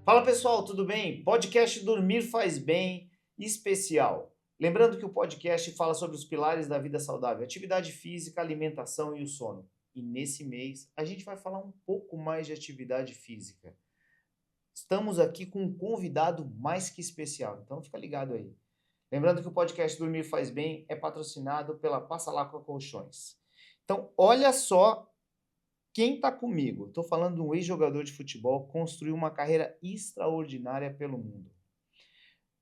Fala pessoal, tudo bem? Podcast Dormir Faz Bem especial. Lembrando que o podcast fala sobre os pilares da vida saudável: atividade física, alimentação e o sono. E nesse mês a gente vai falar um pouco mais de atividade física. Estamos aqui com um convidado mais que especial, então fica ligado aí. Lembrando que o podcast Dormir Faz Bem é patrocinado pela Passa Lá Colchões. Então, olha só quem está comigo. Estou falando de um ex-jogador de futebol, construiu uma carreira extraordinária pelo mundo.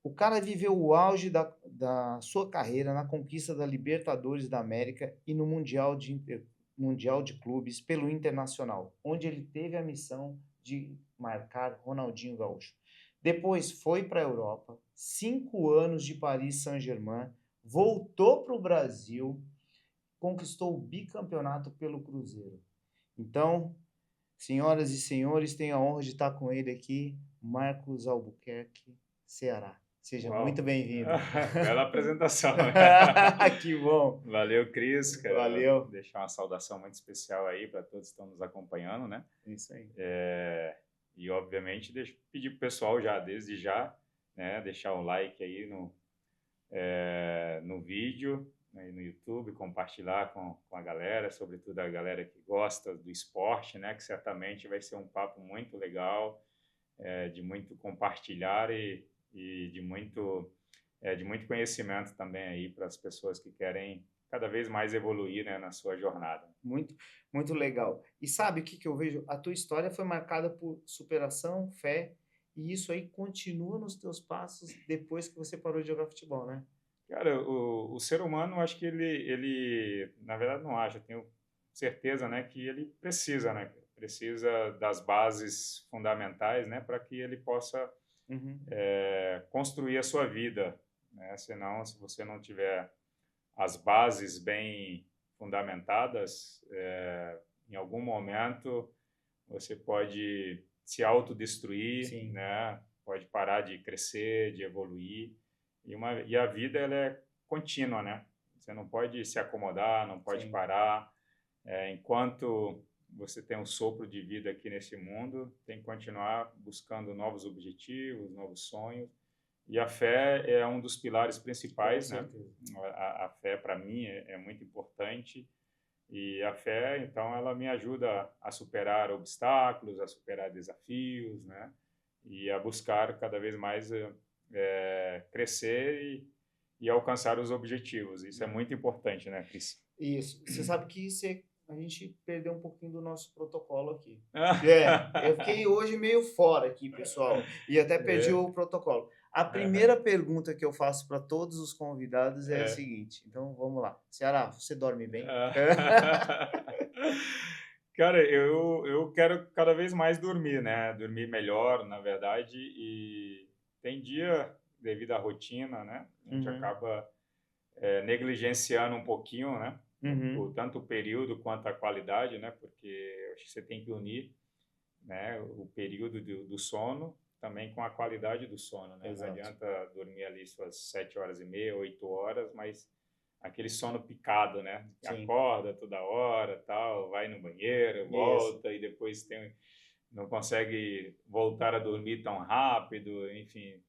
O cara viveu o auge da sua carreira na conquista da Libertadores da América e no Mundial de Clubes pelo Internacional, onde ele teve a missão de marcar Ronaldinho Gaúcho. Depois foi para a Europa, 5 anos de Paris Saint-Germain, voltou para o Brasil, conquistou o bicampeonato pelo Cruzeiro. Então, senhoras e senhores, tenho a honra de estar com ele aqui, Marcos Albuquerque, Ceará. Seja muito Uau! bem-vindo. Bela apresentação. Que bom. Valeu, Cris. Quero Valeu. deixar uma saudação muito especial aí para todos que estão nos acompanhando, né? Isso aí. E, obviamente, pedir para o pessoal desde já, né, deixar o like aí no vídeo, né, no YouTube, compartilhar com a galera, sobretudo a galera que gosta do esporte, né? Que certamente vai ser um papo muito legal, de muito compartilhar e de muito conhecimento também aí para as pessoas que querem cada vez mais evoluir, né, na sua jornada. Muito, muito legal. E sabe o que eu vejo? A tua história foi marcada por superação, fé, e isso aí continua nos teus passos depois que você parou de jogar futebol, né? Cara, o ser humano, acho que ele, na verdade, não acha, tenho certeza, né, que ele precisa, né, precisa das bases fundamentais, né, para que ele possa Uhum. construir a sua vida, né? Senão, se você não tiver as bases bem fundamentadas, em algum momento você pode se autodestruir, Sim, né? Pode parar de crescer, de evoluir. E a vida ela é contínua, né? Você não pode se acomodar, não pode sim. parar. Enquanto você tem um sopro de vida aqui nesse mundo, tem que continuar buscando novos objetivos, novos sonhos. E a fé é um dos pilares Com principais, né? certeza. A fé, para mim, é muito importante. E a fé, então, ela me ajuda a superar obstáculos, a superar desafios, né? E a buscar cada vez mais crescer e alcançar os objetivos. Isso é muito importante, né, Cris? Isso. Você sabe que a gente perdeu um pouquinho do nosso protocolo aqui. Ah, Eu fiquei hoje meio fora aqui, pessoal, e até perdi é, o protocolo. A aham, primeira pergunta que eu faço para todos os convidados é a é. seguinte, então vamos lá. Ceará, você dorme bem? Cara, eu quero cada vez mais dormir, né? Dormir melhor, na verdade, e tem dia, devido à rotina, né? A gente Uhum, acaba negligenciando um pouquinho, né? uhum, Tanto o período quanto a qualidade, né? Porque eu acho que você tem que unir, né, o período do sono também com a qualidade do sono, né? Não exato. adianta dormir ali suas 7 horas e meia, 8 horas, mas aquele sono picado, né? Sim, Acorda toda hora, tal, vai no banheiro, isso. volta e depois não consegue voltar a dormir tão rápido, enfim.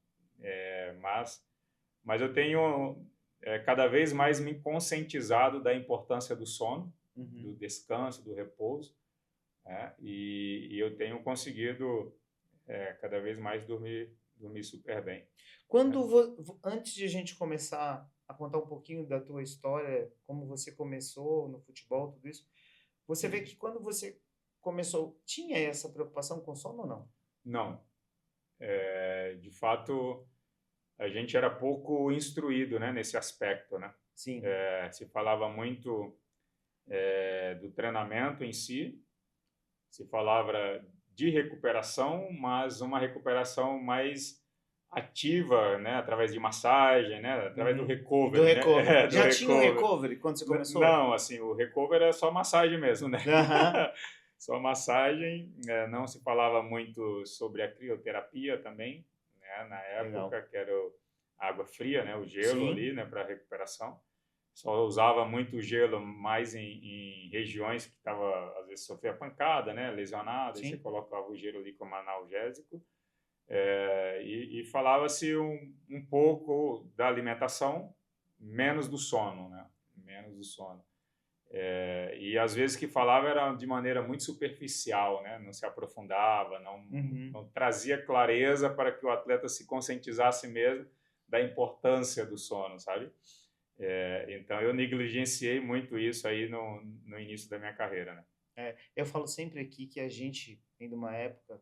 Mas eu tenho cada vez mais me conscientizado da importância do sono, do Uhum. descanso, do repouso, né? E eu tenho conseguido cada vez mais dormir super bem, né? Antes de a gente começar a contar um pouquinho da tua história, como você começou no futebol, tudo isso, você vê que quando você começou, tinha essa preocupação com sono ou não? Não, de fato, a gente era pouco instruído, né, nesse aspecto, né? Sim. Se falava muito do treinamento em si, se falava de recuperação, mas uma recuperação mais ativa, né, através de massagem, né, através do Uhum. Do recovery, né, recovery. do Já tinha o recovery. recovery quando você começou? Não, assim, o recovery é só massagem mesmo, né? Aham. Só massagem, não se falava muito sobre a crioterapia também, né, na Legal. época, que era a água fria, né, o gelo Sim. ali, né, para recuperação. Só usava muito gelo mais em regiões que estava, às vezes, sofria pancada, né, lesionada, e você Sim. colocava o gelo ali como analgésico. E falava-se um pouco da alimentação, menos do sono, né? Menos do sono. E às vezes que falava era de maneira muito superficial, né? Não se aprofundava, não trazia clareza para que o atleta se conscientizasse mesmo da importância do sono, sabe? Então eu negligenciei muito isso aí no início da minha carreira, né? Eu falo sempre aqui que a gente vem de uma época,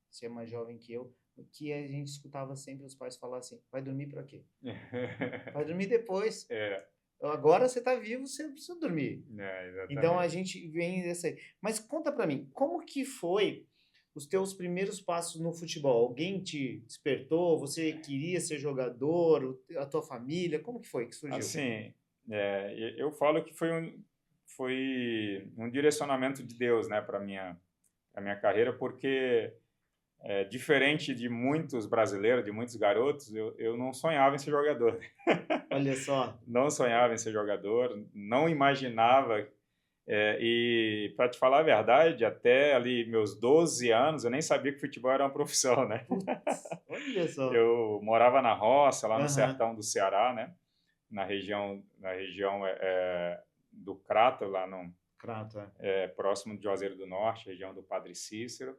você é mais jovem que eu, que a gente escutava sempre os pais falar assim, vai dormir para quê? Vai dormir depois. Agora você está vivo, você precisa dormir. Então a gente vem dessa aí. Mas conta para mim, como que foi os teus primeiros passos no futebol? Alguém te despertou? Você queria ser jogador? A tua família? Como que foi que surgiu? Assim, eu falo que foi um direcionamento de Deus, né, para minha carreira, porque diferente de muitos brasileiros, de muitos garotos, eu não sonhava em ser jogador. Olha só. Não sonhava em ser jogador, não imaginava. E, para te falar a verdade, até ali meus 12 anos, eu nem sabia que futebol era uma profissão, né? Putz, olha só. Eu morava na roça, lá no sertão do Ceará, né? Na região do Crato, lá próximo de Juazeiro do Norte, região do Padre Cícero.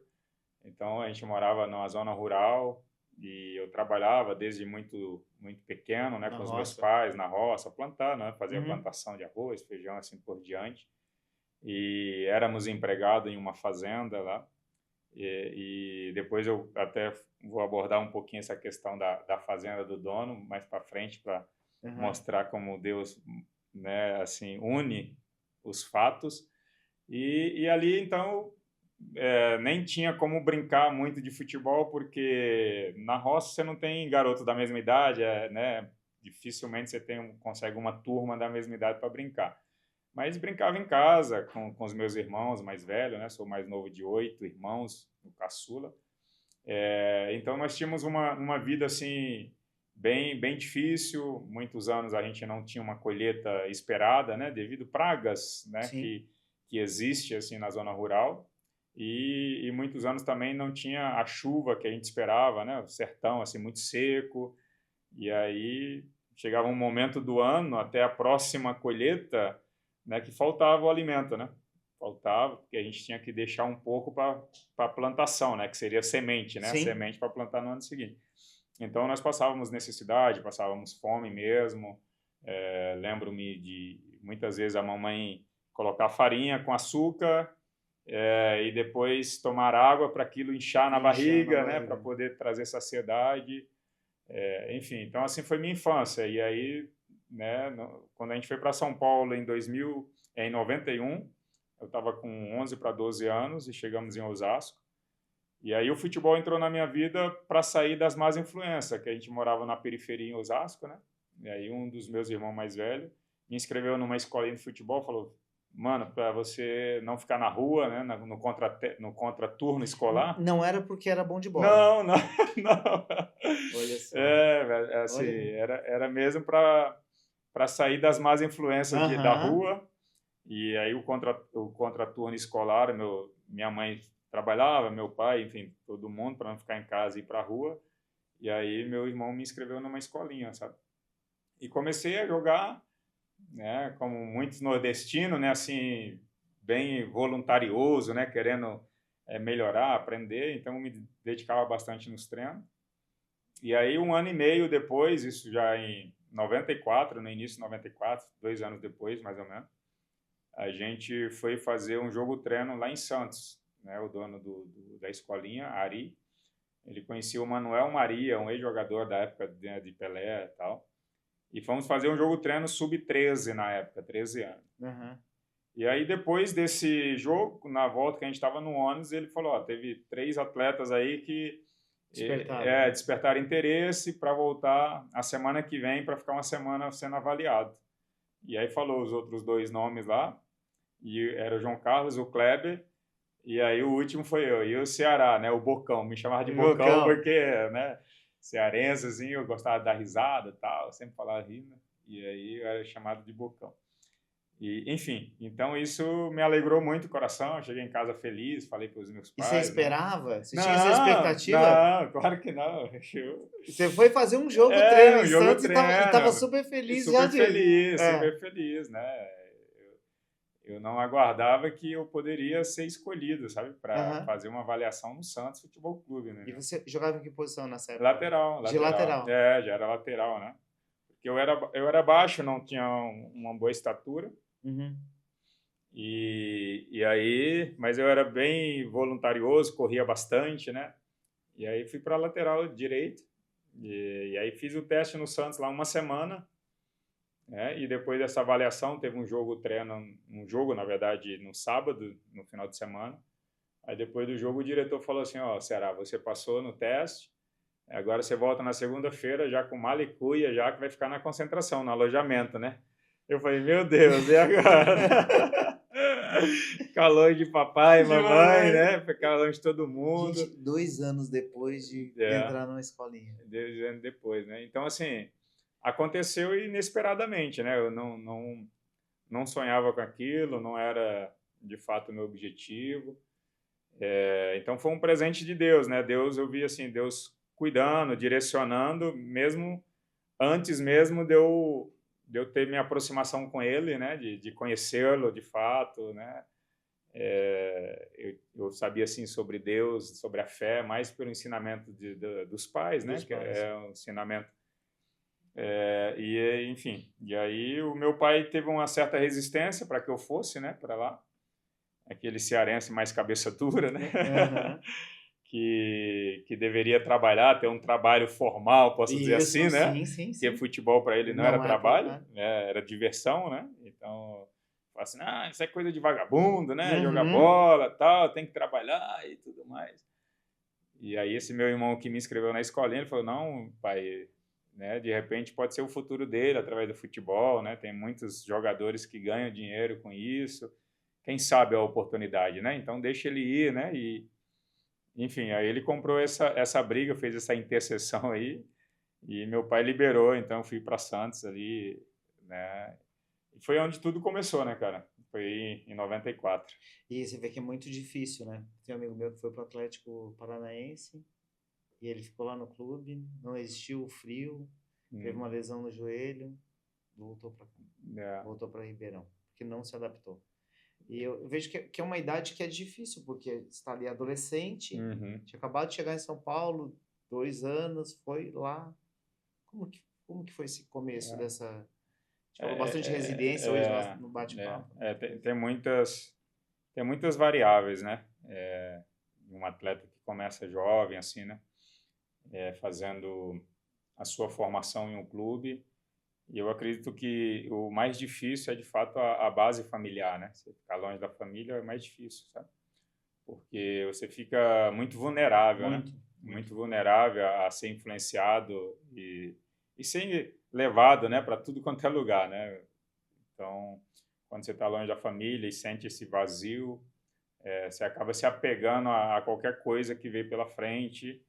Então, a gente morava numa zona rural e eu trabalhava desde muito, muito pequeno, né, com os meus pais, na roça, plantando, né, fazia plantação de arroz, feijão, assim por diante. E éramos empregados em uma fazenda lá. E depois eu até vou abordar um pouquinho essa questão da fazenda do dono, mais para frente, para mostrar como Deus, né, assim, une os fatos. E ali, então, nem tinha como brincar muito de futebol, porque na roça você não tem garoto da mesma idade, né? Dificilmente você consegue uma turma da mesma idade para brincar. Mas brincava em casa com os meus irmãos mais velhos, né? Sou mais novo de 8 irmãos, o caçula. Então nós tínhamos uma vida assim bem difícil. Muitos anos a gente não tinha uma colheita esperada, né? Devido a pragas, né? Que existe assim na zona rural. E muitos anos também não tinha a chuva que a gente esperava, né? O sertão assim muito seco. E aí chegava um momento do ano até a próxima colheita, né, que faltava o alimento, né? Faltava, porque a gente tinha que deixar um pouco para a plantação, né? Que seria semente, né? Semente para plantar no ano seguinte. Então nós passávamos necessidade, passávamos fome mesmo. Lembro-me de muitas vezes a mamãe colocar farinha com açúcar e depois tomar água para aquilo inchar na barriga, né? Para poder trazer saciedade. Enfim, então assim foi minha infância. E aí, né, quando a gente foi para São Paulo em 91, eu estava com 11 para 12 anos e chegamos em Osasco. E aí o futebol entrou na minha vida para sair das más influências, que a gente morava na periferia em Osasco, né? E aí um dos meus irmãos mais velhos me inscreveu numa escolinha de futebol, falou: mano, para você não ficar na rua, né, no contraturno escolar. Não era porque era bom de bola. Não. Olha só. Assim, era mesmo para sair das más influências da rua. E aí o contraturno escolar, minha mãe trabalhava, meu pai, enfim, todo mundo, para não ficar em casa e ir para a rua. E aí meu irmão me inscreveu numa escolinha, sabe? E comecei a jogar, né, como muitos nordestinos, né, assim, bem voluntarioso, né, querendo melhorar, aprender. Então me dedicava bastante nos treinos. E aí 1 ano e meio depois, isso já em 94, no início de 94, 2 anos depois, mais ou menos, a gente foi fazer um jogo-treino lá em Santos, né? O dono da escolinha, Ari, ele conhecia o Manuel Maria, um ex-jogador da época de Pelé e tal, e fomos fazer um jogo-treino sub-13 na época, 13 anos. E aí depois desse jogo, na volta que a gente estava no ônibus, ele falou, teve 3 atletas aí que despertaram interesse para voltar a semana que vem para ficar uma semana sendo avaliado. E aí falou os outros 2 nomes lá, e era o João Carlos, o Kleber, e aí o último foi eu, e o Ceará, né, o Bocão, me chamava de Bocão porque, né, cearense, assim, eu gostava de dar risada e tal, sempre falava rindo, e aí eu era chamado de Bocão. E, enfim, então isso me alegrou muito o coração. Eu cheguei em casa feliz, falei para os meus E você pais, né? esperava? Você tinha essa Não, expectativa? não, claro que não. Você foi fazer um jogo treino em O jogo Santos e tava treino, super feliz já de. É. super feliz, né? Eu não aguardava que eu poderia ser escolhido, sabe, para Aham. fazer uma avaliação no Santos Futebol Clube, E né? você jogava em que posição nessa época? Lateral, De lateral. lateral. É, já era lateral, né? Porque eu era baixo, não tinha uma boa estatura. Uhum. E aí, mas eu era bem voluntarioso, corria bastante, né? E aí fui para lateral direito. E aí fiz o teste no Santos lá uma semana, né? E depois dessa avaliação teve um jogo treino, um jogo na verdade no sábado, no final de semana. Aí depois do jogo o diretor falou assim, ó, Ceará, você passou no teste, agora você volta na segunda-feira já com mala e cuia, já que vai ficar na concentração, no alojamento, né? Eu falei, meu Deus, e agora? Ficar longe de papai e De mamãe, mamãe. né? Ficar longe de todo mundo. Gente, 2 anos depois de É, entrar numa escolinha. 10 anos depois, né? Então, assim, aconteceu inesperadamente, né? Eu não sonhava com aquilo, não era de fato o meu objetivo. Então, foi um presente de Deus, né? Deus, eu vi assim, Deus cuidando, direcionando, mesmo antes mesmo de eu ter minha aproximação com Ele, né? De conhecê-lo de fato, né? Eu sabia assim sobre Deus, sobre a fé, mais pelo ensinamento dos pais, né? Dos Que pais. é um ensinamento. Enfim, e aí o meu pai teve uma certa resistência para que eu fosse, né? Para lá, aquele cearense mais cabeça dura, né? Aham. Que deveria trabalhar, ter um trabalho formal, posso dizer assim, Isso, né? sim, sim, Porque sim. futebol para ele não era Não é, trabalho, né? Era diversão, né? Então, fala assim, isso é coisa de vagabundo, né? Jogar Uhum. bola, tal, tem que trabalhar e tudo mais. E aí esse meu irmão que me inscreveu na escolinha, ele falou, não, pai, né? De repente pode ser o futuro dele através do futebol, né? Tem muitos jogadores que ganham dinheiro com isso. Quem sabe a oportunidade, né? Então deixa ele ir, né? Enfim, aí ele comprou essa briga, fez essa intercessão aí, e meu pai liberou, então fui para Santos ali, né? E foi onde tudo começou, né, cara? Foi em 94. E você vê que é muito difícil, né? Tem um amigo meu que foi pro Atlético Paranaense e ele ficou lá no clube, não existiu o frio, teve uma lesão no joelho, voltou para cá, É, voltou para Ribeirão, porque não se adaptou. E eu vejo que é uma idade que é difícil, porque você está ali adolescente, uhum. tinha acabado de chegar em São Paulo, 2 anos, foi lá. Como que foi esse começo dessa. A gente falou bastante de resiliência hoje no bate-papo. Tem muitas variáveis, né? Um atleta que começa jovem, assim, né? Fazendo a sua formação em um clube. E eu acredito que o mais difícil é, de fato, a base familiar, né? Você ficar longe da família é mais difícil, sabe? Porque você fica muito vulnerável, né? Muito, muito. Muito vulnerável a ser influenciado e ser levado, né, para tudo quanto é lugar, né? Então, quando você está longe da família e sente esse vazio, você acaba se apegando a qualquer coisa que veio pela frente.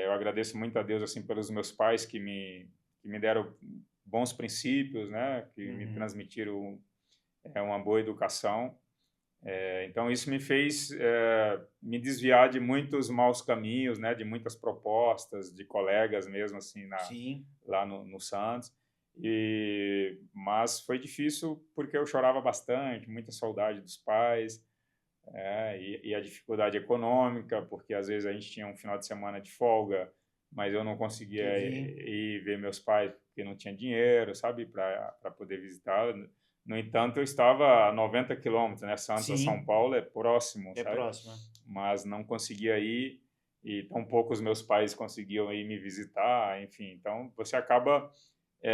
Eu agradeço muito a Deus assim pelos meus pais que me deram bons princípios, né, que me Uhum. transmitiram uma boa educação. Então isso me fez me desviar de muitos maus caminhos, né, de muitas propostas de colegas mesmo assim Sim. lá no Santos. Mas foi difícil porque eu chorava bastante, muita saudade dos pais, e a dificuldade econômica, porque às vezes a gente tinha um final de semana de folga, mas eu não conseguia Entendi. ir ver meus pais porque não tinha dinheiro, sabe, para poder visitar. No entanto, eu estava a 90 quilômetros, né? Santos a São Sim, Paulo é próximo, é sabe? próximo. É. Mas não conseguia ir e tampouco os meus pais conseguiam ir me visitar, enfim. Então, você acaba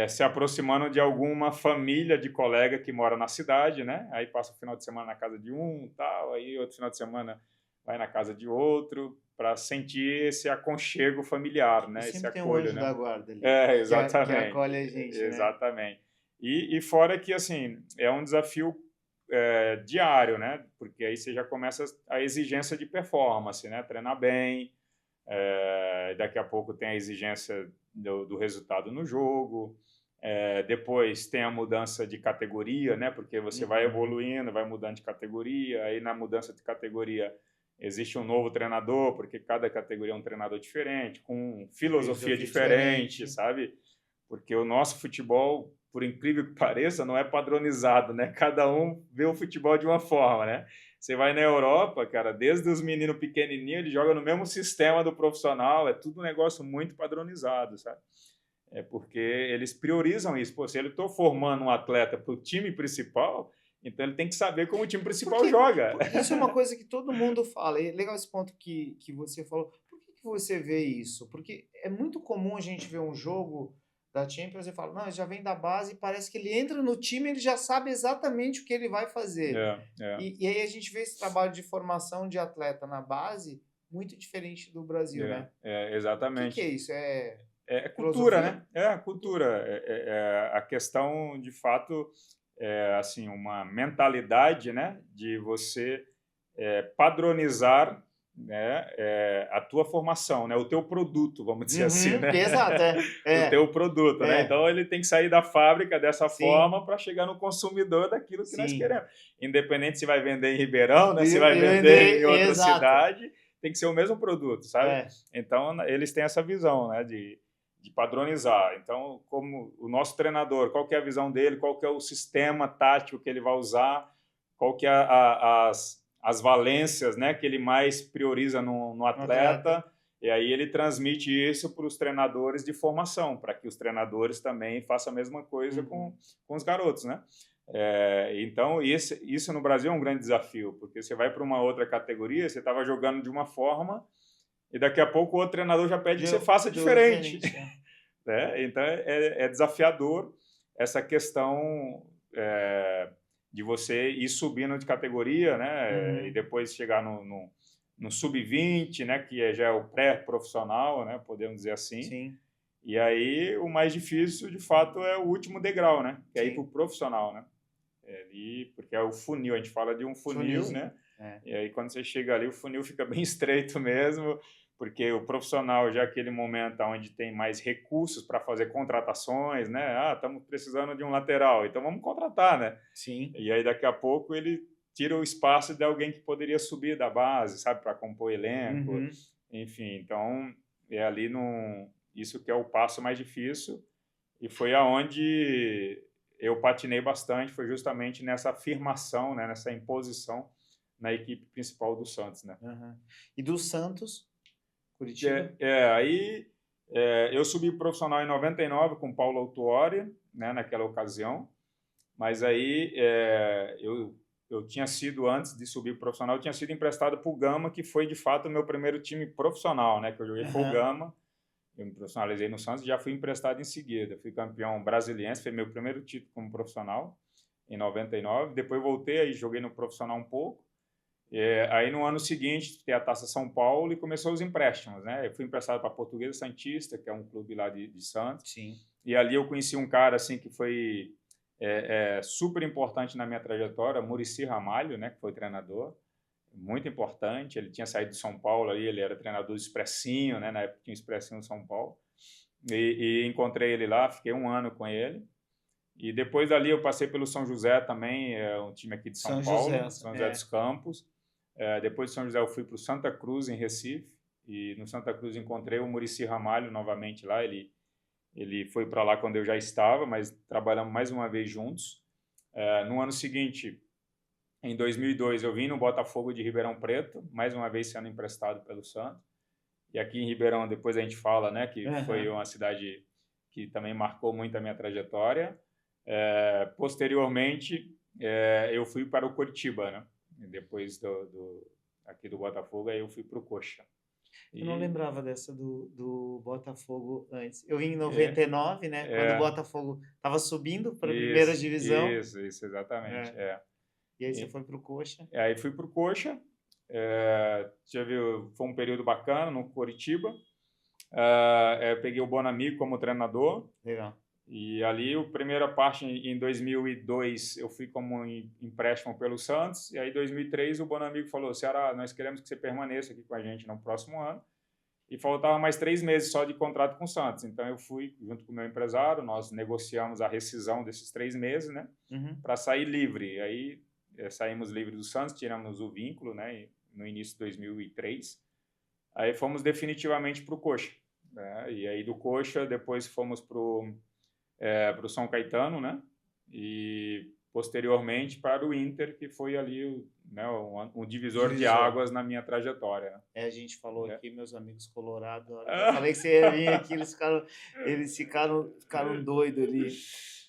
se aproximando de alguma família de colega que mora na cidade, né? Aí passa o final de semana na casa de um, tal, aí outro final de semana vai na casa de outro, para sentir esse aconchego familiar, E né? Esse sempre tem um acolho, anjo né? da guarda ali, que Exatamente, acolhe a gente, né? exatamente. E fora que, assim, é um desafio diário, né? Porque aí você já começa a exigência de performance, né? Treinar bem, daqui a pouco tem a exigência do resultado no jogo, Depois tem a mudança de categoria, né? Porque você vai Uhum. evoluindo, vai mudando de categoria. Aí na mudança de categoria existe um novo treinador, porque cada categoria é um treinador diferente, com filosofia diferente, sabe? Porque o nosso futebol, por incrível que pareça, não é padronizado, né? Cada um vê o futebol de uma forma, né? Você vai na Europa, cara, desde os meninos pequenininhos, eles jogam no mesmo sistema do profissional, é tudo um negócio muito padronizado, sabe? É porque eles priorizam isso. Pô, se ele está formando um atleta para o time principal, então ele tem que saber como o time principal joga. Isso é uma coisa que todo mundo fala. E é legal esse ponto que você falou. Por que você vê isso? Porque é muito comum a gente ver um jogo da Champions e falar, não, ele já vem da base e parece que ele entra no time e ele já sabe exatamente o que ele vai fazer. E aí a gente vê esse trabalho de formação de atleta na base muito diferente do Brasil, né? Exatamente. O que é isso? É cultura, né? É a cultura. A questão, de fato, assim, uma mentalidade, né, de você padronizar, né, a tua formação, né, o teu produto, vamos dizer assim, né? Exato, O teu produto, né? Então ele tem que sair da fábrica dessa forma para chegar no consumidor daquilo que nós queremos. Independente se vai vender em Ribeirão, né, se vai vender em outra cidade, tem que ser o mesmo produto, sabe? Então eles têm essa visão, né, de padronizar. Então, como o nosso treinador, qual que é a visão dele, qual que é o sistema tático que ele vai usar, qual que é as valências, né, que ele mais prioriza no atleta, e aí ele transmite isso para os treinadores de formação, para que os treinadores também façam a mesma coisa com os garotos, né? Então, isso no Brasil é um grande desafio, porque você vai para uma outra categoria, você estava jogando de uma forma, e daqui a pouco o outro treinador já pede que você faça diferente. Né? Então, é desafiador essa questão de você ir subindo de categoria, né? E depois chegar no sub-20, né? Que já é o pré-profissional, né? Podemos dizer assim. Sim. E aí, o mais difícil, de fato, é o último degrau, né? Que é ir para o profissional, né? Porque é o funil, a gente fala de um funil, né? E aí, quando você chega ali, o funil fica bem estreito mesmo, porque o profissional já é aquele momento onde tem mais recursos para fazer contratações, né? Estamos precisando de um lateral, então vamos contratar, né? Sim. E aí, daqui a pouco, ele tira o espaço de alguém que poderia subir da base, sabe? Para compor elenco. Enfim, então, é ali isso que é o passo mais difícil, e foi aonde eu patinei bastante, foi justamente nessa afirmação, né? Nessa imposição na equipe principal do Santos, né? E do Santos, Curitiba? Aí eu subi profissional em 99 com Paulo Autuori, né, naquela ocasião, mas aí eu tinha sido, antes de subir profissional, eu tinha sido emprestado para o Gama, que foi de fato o meu primeiro time profissional, né, que eu joguei foi o Gama, eu me profissionalizei no Santos e já fui emprestado em seguida, fui campeão brasiliense, foi meu primeiro título como profissional em 99, depois voltei, aí joguei no profissional um pouco. Aí no ano seguinte tem a Taça São Paulo e começou os empréstimos, né? Eu fui emprestado para a Portuguesa Santista, que é um clube lá de Santos. Sim. E ali eu conheci um cara assim que foi super importante na minha trajetória, Muricy Ramalho, né? Que foi treinador, muito importante. Ele tinha saído de São Paulo ali, ele era treinador do Expressinho, né? Na época tinha Expressinho em São Paulo. E encontrei ele lá, fiquei um ano com ele. E depois dali eu passei pelo São José também, um time aqui de São Paulo, São José dos Campos. Depois de São José eu fui para o Santa Cruz, em Recife, e no Santa Cruz encontrei o Muricy Ramalho novamente lá. Ele foi para lá quando eu já estava, mas trabalhamos mais uma vez juntos. No ano seguinte, em 2002, eu vim no Botafogo de Ribeirão Preto, mais uma vez sendo emprestado pelo Santos. E aqui em Ribeirão, depois a gente fala, né, que foi uma cidade que também marcou muito a minha trajetória. Posteriormente, eu fui para o Curitiba, né? Depois aqui do Botafogo, aí eu fui para o Coxa. Eu não lembrava dessa do Botafogo antes. Eu vim em 99, né? Quando o Botafogo estava subindo para a primeira divisão. Isso, exatamente. E aí você foi para o Coxa? Aí fui para o Coxa. Foi um período bacana no Curitiba. Peguei o Bonamigo como treinador. Legal. E ali, a primeira parte, em 2002, eu fui como empréstimo pelo Santos. E aí, em 2003, o Bonamigo falou: Ceará, nós queremos que você permaneça aqui com a gente no próximo ano. e faltava mais 3 meses só de contrato com o Santos. Então, eu fui junto com o meu empresário, nós negociamos a rescisão desses 3 meses, né, para sair livre. Aí, saímos livre do Santos, tiramos o vínculo, né, no início de 2003. Aí fomos definitivamente para o Coxa, né, e aí do Coxa depois fomos para o São Caetano, né, e posteriormente para o Inter, que foi ali, né, um divisor de águas na minha trajetória, né? A gente falou aqui, meus amigos colorados, eu falei que você ia vir aqui, eles ficaram doidos ali.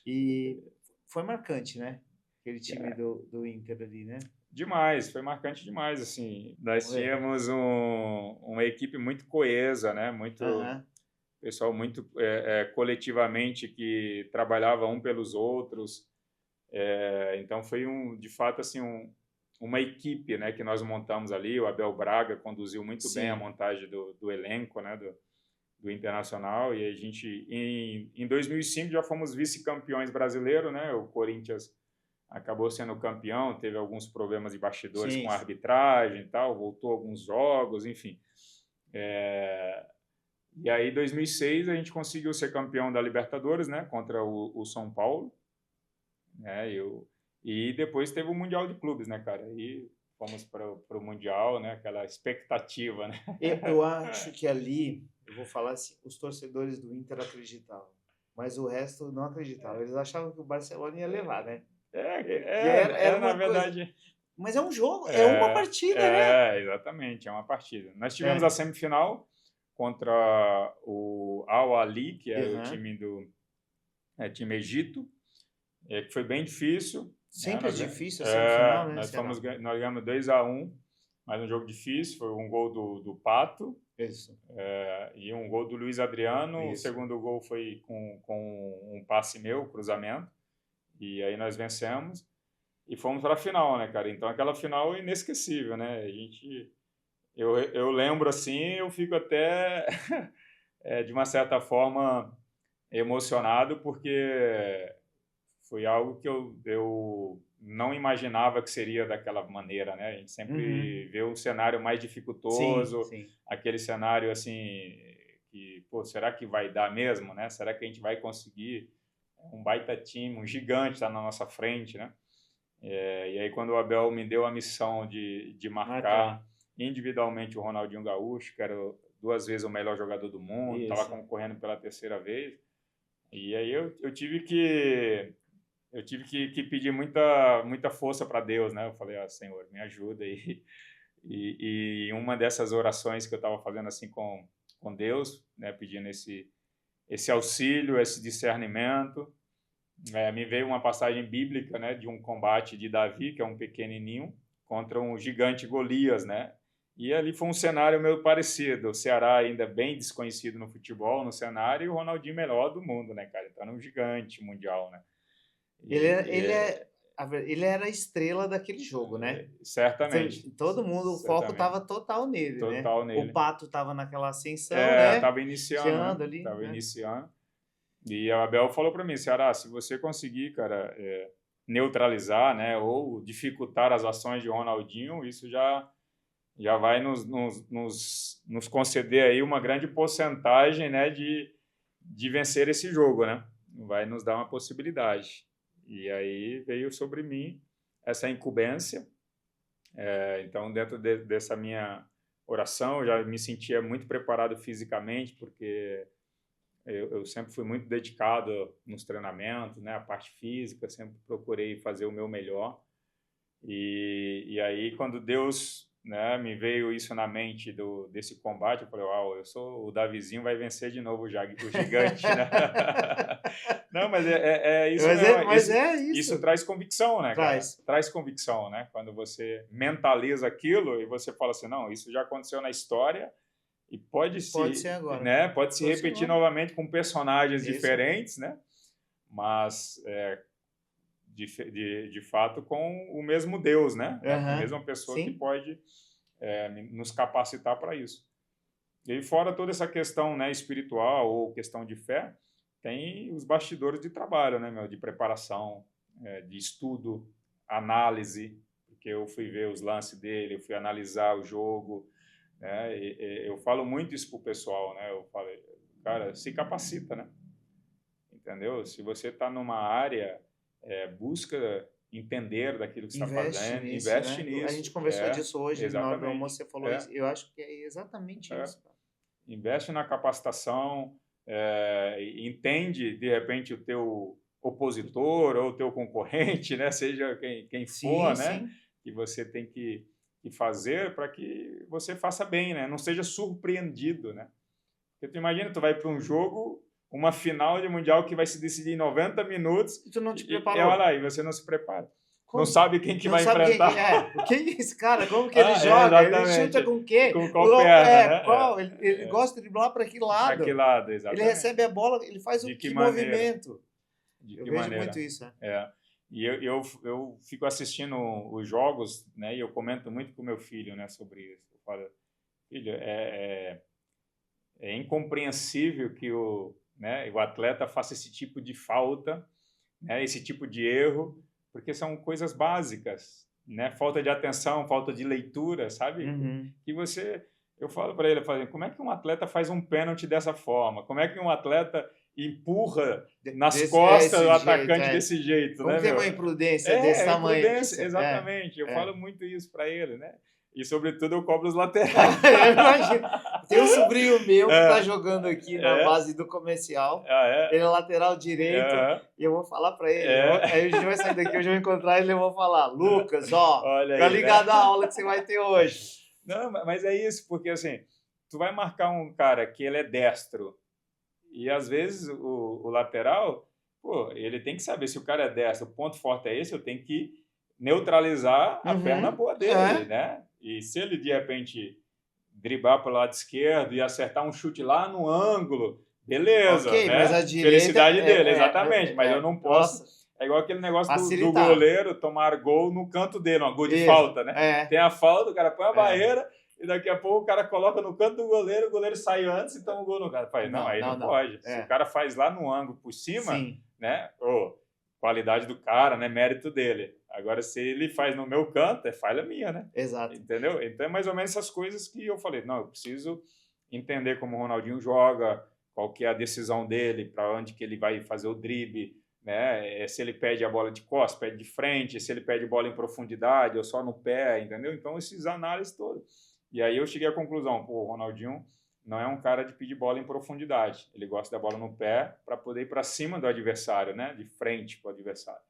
E foi marcante, né? Aquele time do Inter ali, né? Demais, foi marcante demais, assim. Nós tínhamos uma equipe muito coesa, né? Muito pessoal muito coletivamente que trabalhava um pelos outros. Então foi de fato assim uma equipe, né, que nós montamos ali. O Abel Braga conduziu muito bem a montagem do elenco, né, do Internacional, e a gente em 2005 já fomos vice-campeões brasileiros, né? O Corinthians acabou sendo campeão, teve alguns problemas de bastidores com a arbitragem e tal, voltou alguns jogos, enfim. E aí, em 2006, a gente conseguiu ser campeão da Libertadores, né, contra o São Paulo, né, e depois teve o Mundial de Clubes, né, cara, e fomos para o Mundial, né, aquela expectativa, né. Eu acho que ali, eu vou falar assim, os torcedores do Inter acreditavam, mas o resto não acreditava. Eles achavam que o Barcelona ia levar, né? Era na verdade... Coisa. Mas é um jogo, é uma partida, né? Exatamente, é uma partida. Nós tivemos a semifinal contra o Al Ahly, que é o time time Egito, que foi bem difícil. Sempre é difícil a semifinal, né? Nós ganhamos 2-1, mas um jogo difícil, foi um gol do Pato. Isso. E um gol do Luiz Adriano. Isso. O segundo gol foi com um passe meu, cruzamento. E aí nós vencemos e fomos para a final, né, cara? Então aquela final é inesquecível, né? Eu lembro assim, eu fico até de uma certa forma emocionado, porque foi algo que eu não imaginava que seria daquela maneira, né? A gente sempre vê um cenário mais dificultoso, aquele cenário assim que, pô, será que vai dar mesmo, né? Será que a gente vai conseguir? Um baita time, um gigante está na nossa frente, né? E aí quando o Abel me deu a missão de marcar individualmente o Ronaldinho Gaúcho, que era 2 vezes o melhor jogador do mundo, estava concorrendo pela 3ª vez, e aí eu tive que pedir muita força para Deus, né? Eu falei, Senhor, me ajuda aí. E uma dessas orações que eu estava fazendo assim com Deus, né, pedindo esse auxílio, esse discernimento, me veio uma passagem bíblica, né, de um combate de Davi, que é um pequenininho, contra um gigante Golias, né? E ali foi um cenário meio parecido. O Ceará ainda bem desconhecido no futebol, no cenário, e o Ronaldinho melhor do mundo, né, cara? Então era um gigante mundial, né? Ele era a estrela daquele jogo, né? Certamente. Todo mundo, o foco estava total nele, total né? nele. O Pato estava naquela ascensão, né? Estava iniciando ali. Estava iniciando. E a Abel falou para mim, Ceará, se você conseguir, cara, neutralizar, né, ou dificultar as ações de Ronaldinho, isso já vai nos conceder aí uma grande porcentagem, né, de vencer esse jogo, né? Vai nos dar uma possibilidade. E aí veio sobre mim essa incumbência. Então, dentro dessa minha oração, eu já me sentia muito preparado fisicamente, porque eu sempre fui muito dedicado nos treinamentos, né? A parte física, sempre procurei fazer o meu melhor. E aí, quando Deus, né, me veio isso na mente desse combate, eu falei, eu sou o Davizinho, vai vencer de novo o gigante, né? Não, mas isso mesmo. Mas é isso. Isso traz convicção, né, cara? Traz convicção, né? Quando você mentaliza aquilo e você fala assim, não, isso já aconteceu na história e pode ser agora, né? Pode se repetir novamente com personagens diferentes, né? Mas de fato com o mesmo Deus, né? A mesma pessoa que pode nos capacitar para isso. E fora toda essa questão, né, espiritual ou questão de fé, tem os bastidores de trabalho, né, de preparação, de estudo, análise, porque eu fui ver os lances dele, eu fui analisar o jogo, né? Eu falo muito isso pro pessoal, né? Eu falo, cara, se capacita, né? Entendeu? Se você está numa área, busca entender daquilo que você está Investe fazendo, nisso, investe né? A gente nisso. conversou disso hoje, na hora do almoço Exatamente. você falou isso. Eu acho que é exatamente É. isso, cara. Investe na capacitação, entende, de repente, o teu opositor ou o teu concorrente, né? Seja quem for, Sim, né? sim. Que você tem que fazer para que você faça bem, né? Não seja surpreendido, né? Porque tu imagina, tu vai para um jogo, uma final de mundial que vai se decidir em 90 minutos E tu não te e preparou. olha lá, e você não se prepara. Não Como? sabe quem que Não vai sabe enfrentar. quem é esse cara? Como que ele joga? Ele Exatamente. chuta com o quê? Com qual perna, né? Qual? Ele gosta de driblar para que Para que lado? lado, Ele exatamente. recebe a bola, ele faz De o que que maneira? movimento? De Eu que vejo maneira? muito isso, né? E eu fico assistindo os jogos, né? E eu comento muito com meu filho, né? Sobre isso. Eu falo, filho, é incompreensível que o atleta faça esse tipo de falta, né? Esse tipo de erro, porque são coisas básicas, né? Falta de atenção, falta de leitura, sabe? Uhum. Que eu falo para ele, como é que um atleta faz um pênalti dessa forma? Como é que um atleta empurra nas costas do atacante desse jeito, Como né, tem meu? uma imprudência desse tamanho? Imprudência, exatamente. Eu falo muito isso para ele, né? E, sobretudo, eu cobro os laterais. Eu imagino. Tem um sobrinho meu que está jogando aqui na base do comercial. Ele é lateral direito. E eu vou falar para ele. Aí a gente vai sair daqui, eu já vou encontrar ele e eu vou falar: Lucas, fica ligado à aula que você vai ter hoje. Não, mas é isso, porque assim, tu vai marcar um cara que ele é destro e às vezes o lateral, pô, ele tem que saber se o cara é destro, o ponto forte é esse, eu tenho que neutralizar a perna boa dele, né? E se ele de repente driblar para o lado esquerdo e acertar um chute lá no ângulo, beleza, Ok, né? mas a direita Felicidade dele, exatamente, mas eu não posso. Nossa. É igual aquele negócio do Facilitar. goleiro tomar gol no canto dele, uma gol de Isso. falta, né? Tem a falta, o cara põe a barreira e daqui a pouco o cara coloca no canto do goleiro, o goleiro sai antes e toma o gol no cara. Aí não pode. Se o cara faz lá no ângulo por cima, né? Qualidade do cara, né? Mérito dele. Agora, se ele faz no meu canto, é falha minha, né? Exato. Entendeu? Então, é mais ou menos essas coisas que eu falei. Não, eu preciso entender como o Ronaldinho joga, qual que é a decisão dele, para onde que ele vai fazer o drible, né? Se ele pede a bola de costas, pede de frente, se ele pede bola em profundidade ou só no pé, entendeu? Então, esses análises todas. E aí eu cheguei à conclusão, o Ronaldinho não é um cara de pedir bola em profundidade. Ele gosta da bola no pé para poder ir para cima do adversário, né? De frente para o adversário.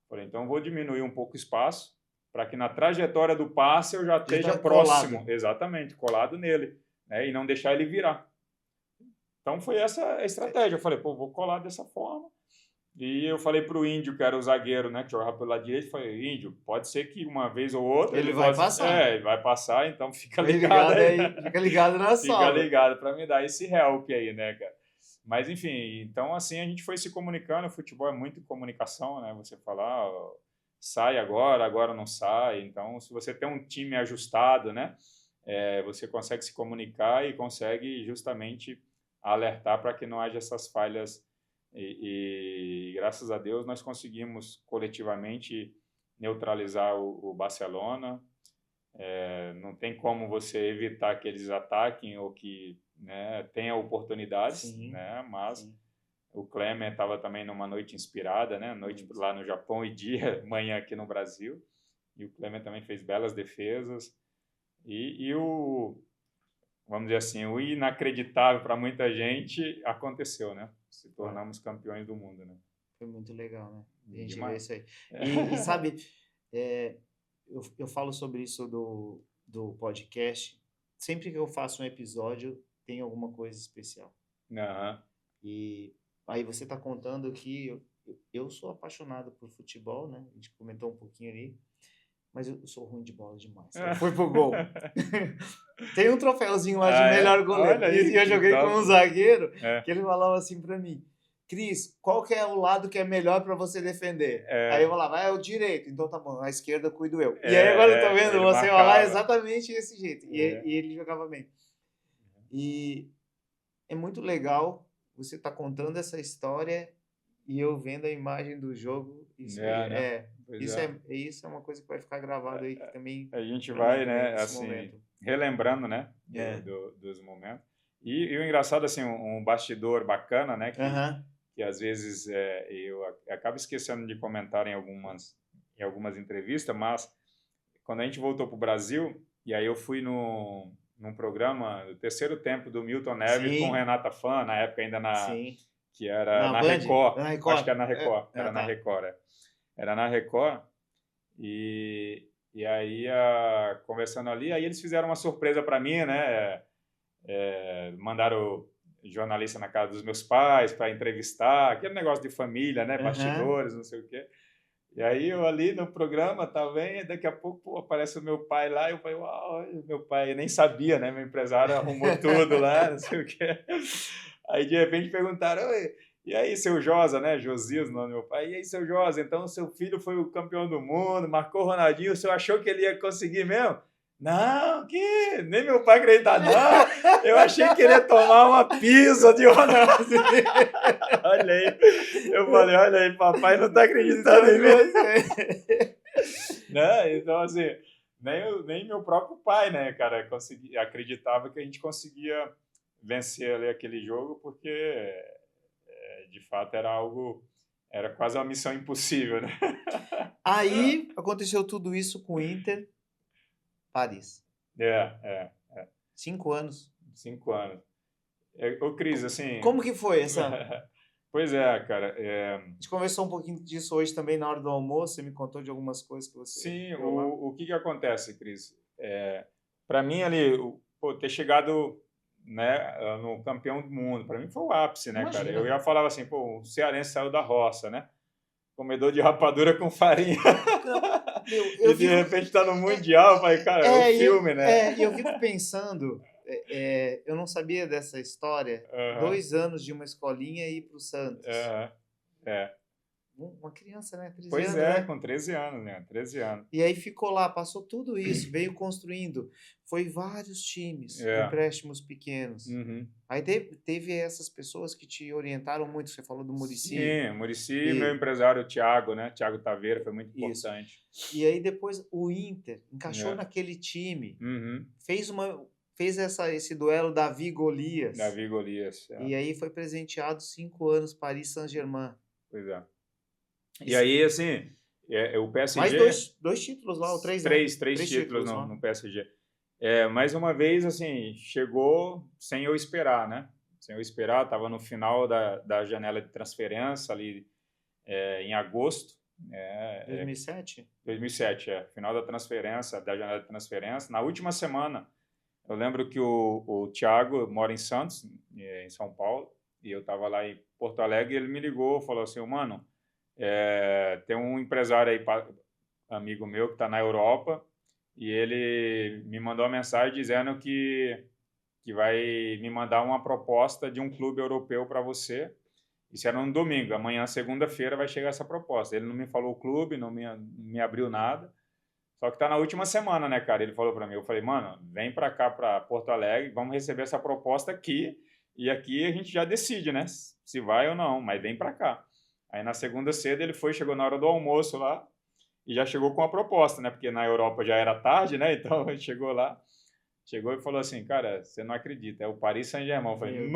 Falei, então eu vou diminuir um pouco o espaço para que na trajetória do passe eu já esteja próximo. Colado. Exatamente, colado nele, né? E não deixar ele virar. Então foi essa a estratégia. Eu falei, vou colar dessa forma. E eu falei para o Índio, que era o zagueiro, né, que jogava pelo lado direito, falei, Índio, pode ser que uma vez ou outra ele vai passar. Ele vai passar, então fica ligado aí. Fica ligado na sobra. Fica ligado para me dar esse help aí, né, cara? Mas, enfim, então assim a gente foi se comunicando, o futebol é muito comunicação, né? Você falar, sai agora não sai. Então, se você tem um time ajustado, né, você consegue se comunicar e consegue justamente alertar para que não haja essas falhas. E graças a Deus nós conseguimos coletivamente neutralizar o Barcelona. Não tem como você evitar que eles ataquem ou que, né, tenha oportunidades, né? Mas o Klemer estava também numa noite inspirada, né? Noite lá no Japão e manhã aqui no Brasil. E o Klemer também fez belas defesas. E vamos dizer assim, o inacreditável para muita gente aconteceu, né? Se tornamos campeões do mundo, né? Foi muito legal, né? A gente Demais. vê isso aí. E sabe, eu falo sobre isso do podcast. Sempre que eu faço um episódio, tem alguma coisa especial. E aí você está contando que eu sou apaixonado por futebol, né? A gente comentou um pouquinho ali. Mas eu sou ruim de bola demais. Eu fui pro gol. Tem um troféuzinho lá de melhor goleiro. E eu joguei com um zagueiro que ele falava assim pra mim, Cris, qual que é o lado que é melhor pra você defender? Aí eu falava, é o direito. Então tá bom, a esquerda cuido eu. E aí agora eu tô vendo você falar exatamente desse jeito. E ele jogava bem. E é muito legal você tá contando essa história e eu vendo a imagem do jogo. Isso é uma coisa que vai ficar gravado aí que também a gente vai, né, nesse assim, momento. relembrando, né, dos momentos. E o engraçado, assim, um bastidor bacana, né, que às vezes eu acabo esquecendo de comentar em algumas entrevistas, mas quando a gente voltou para o Brasil, e aí eu fui num programa, o Terceiro Tempo do Milton Neves com Renata Fã, na época ainda que era na Record. Na Record. Acho que era na Record. Era na Record, Era na Record. E aí, conversando ali, aí eles fizeram uma surpresa para mim, né? Mandaram jornalista na casa dos meus pais para entrevistar, aquele negócio de família, né? Bastidores, não sei o quê. E aí eu ali no programa, tá vendo? Daqui a pouco pô, aparece o meu pai lá, eu falei, uau, meu pai, eu nem sabia, né? Meu empresário arrumou tudo lá, não sei o quê. Aí de repente perguntaram, e aí, seu Josa, né? Josias, o nome do meu pai. E aí, seu Josa, então seu filho foi o campeão do mundo, marcou o Ronaldinho, o senhor achou que ele ia conseguir mesmo? Não, que nem meu pai acredita, não. Eu achei que ele ia tomar uma pizza de Ronaldo. Olha aí. Eu falei, olha aí, papai não tá acreditando em mim. Né? Então, assim, nem meu próprio pai, né, cara, acreditava que a gente conseguia vencer ali aquele jogo, porque de fato era quase uma missão impossível, né? Aí aconteceu tudo isso com o Inter, Paris. 5 anos. 5 anos. Ô, Cris, assim... Como que foi essa... Pois é, cara. A gente conversou um pouquinho disso hoje também na hora do almoço, você me contou de algumas coisas que você... Sim, o que acontece, Cris? Para mim ali, ter chegado, né, no campeão do mundo, para mim foi o ápice, né, Imagina. cara? Eu já falava assim, o cearense saiu da roça, né? Comedor de rapadura com farinha. E de repente tá no Mundial, eu falei, cara, é um filme, né? E eu fico pensando, eu não sabia dessa história, 2 anos de uma escolinha e ir pro Santos. Uma criança, né? 13 pois anos, é, né? com 13 anos, né? 13 anos. E aí ficou lá, passou tudo isso, veio construindo. Foi vários times, empréstimos pequenos. Uhum. Aí teve essas pessoas que te orientaram muito, você falou do Muricy. Sim, Muricy, meu empresário, o Thiago, né? Thiago Taveira, foi muito importante. E aí depois o Inter encaixou naquele time, fez esse duelo Davi-Golias. Davi-Golias. E aí foi presenteado 5 anos Paris Saint-Germain. Pois é. E aí, assim, o PSG... Mais dois títulos lá, ou 3, né? Três títulos no PSG. Mais uma vez, assim, chegou sem eu esperar, né? Sem eu esperar, estava no final da janela de transferência, ali em agosto. 2007? 2007, final da janela de transferência. Na última semana, eu lembro que o Thiago mora em Santos, em São Paulo, e eu estava lá em Porto Alegre, e ele me ligou, falou assim, mano, tem um empresário aí, amigo meu, que está na Europa, e ele me mandou uma mensagem dizendo que vai me mandar uma proposta de um clube europeu para você. Isso era no domingo. Amanhã, segunda-feira, vai chegar essa proposta. Ele não me falou o clube, não me abriu nada. Só que tá na última semana, né, cara? Ele falou para mim. Eu falei, mano, vem para cá, para Porto Alegre, vamos receber essa proposta aqui. E aqui a gente já decide, né? Se vai ou não, mas vem para cá. Aí na segunda cedo ele chegou na hora do almoço lá e já chegou com a proposta, né? Porque na Europa já era tarde, né? Então ele chegou lá, e falou assim, cara, você não acredita, é o Paris Saint-Germain. Eu falei,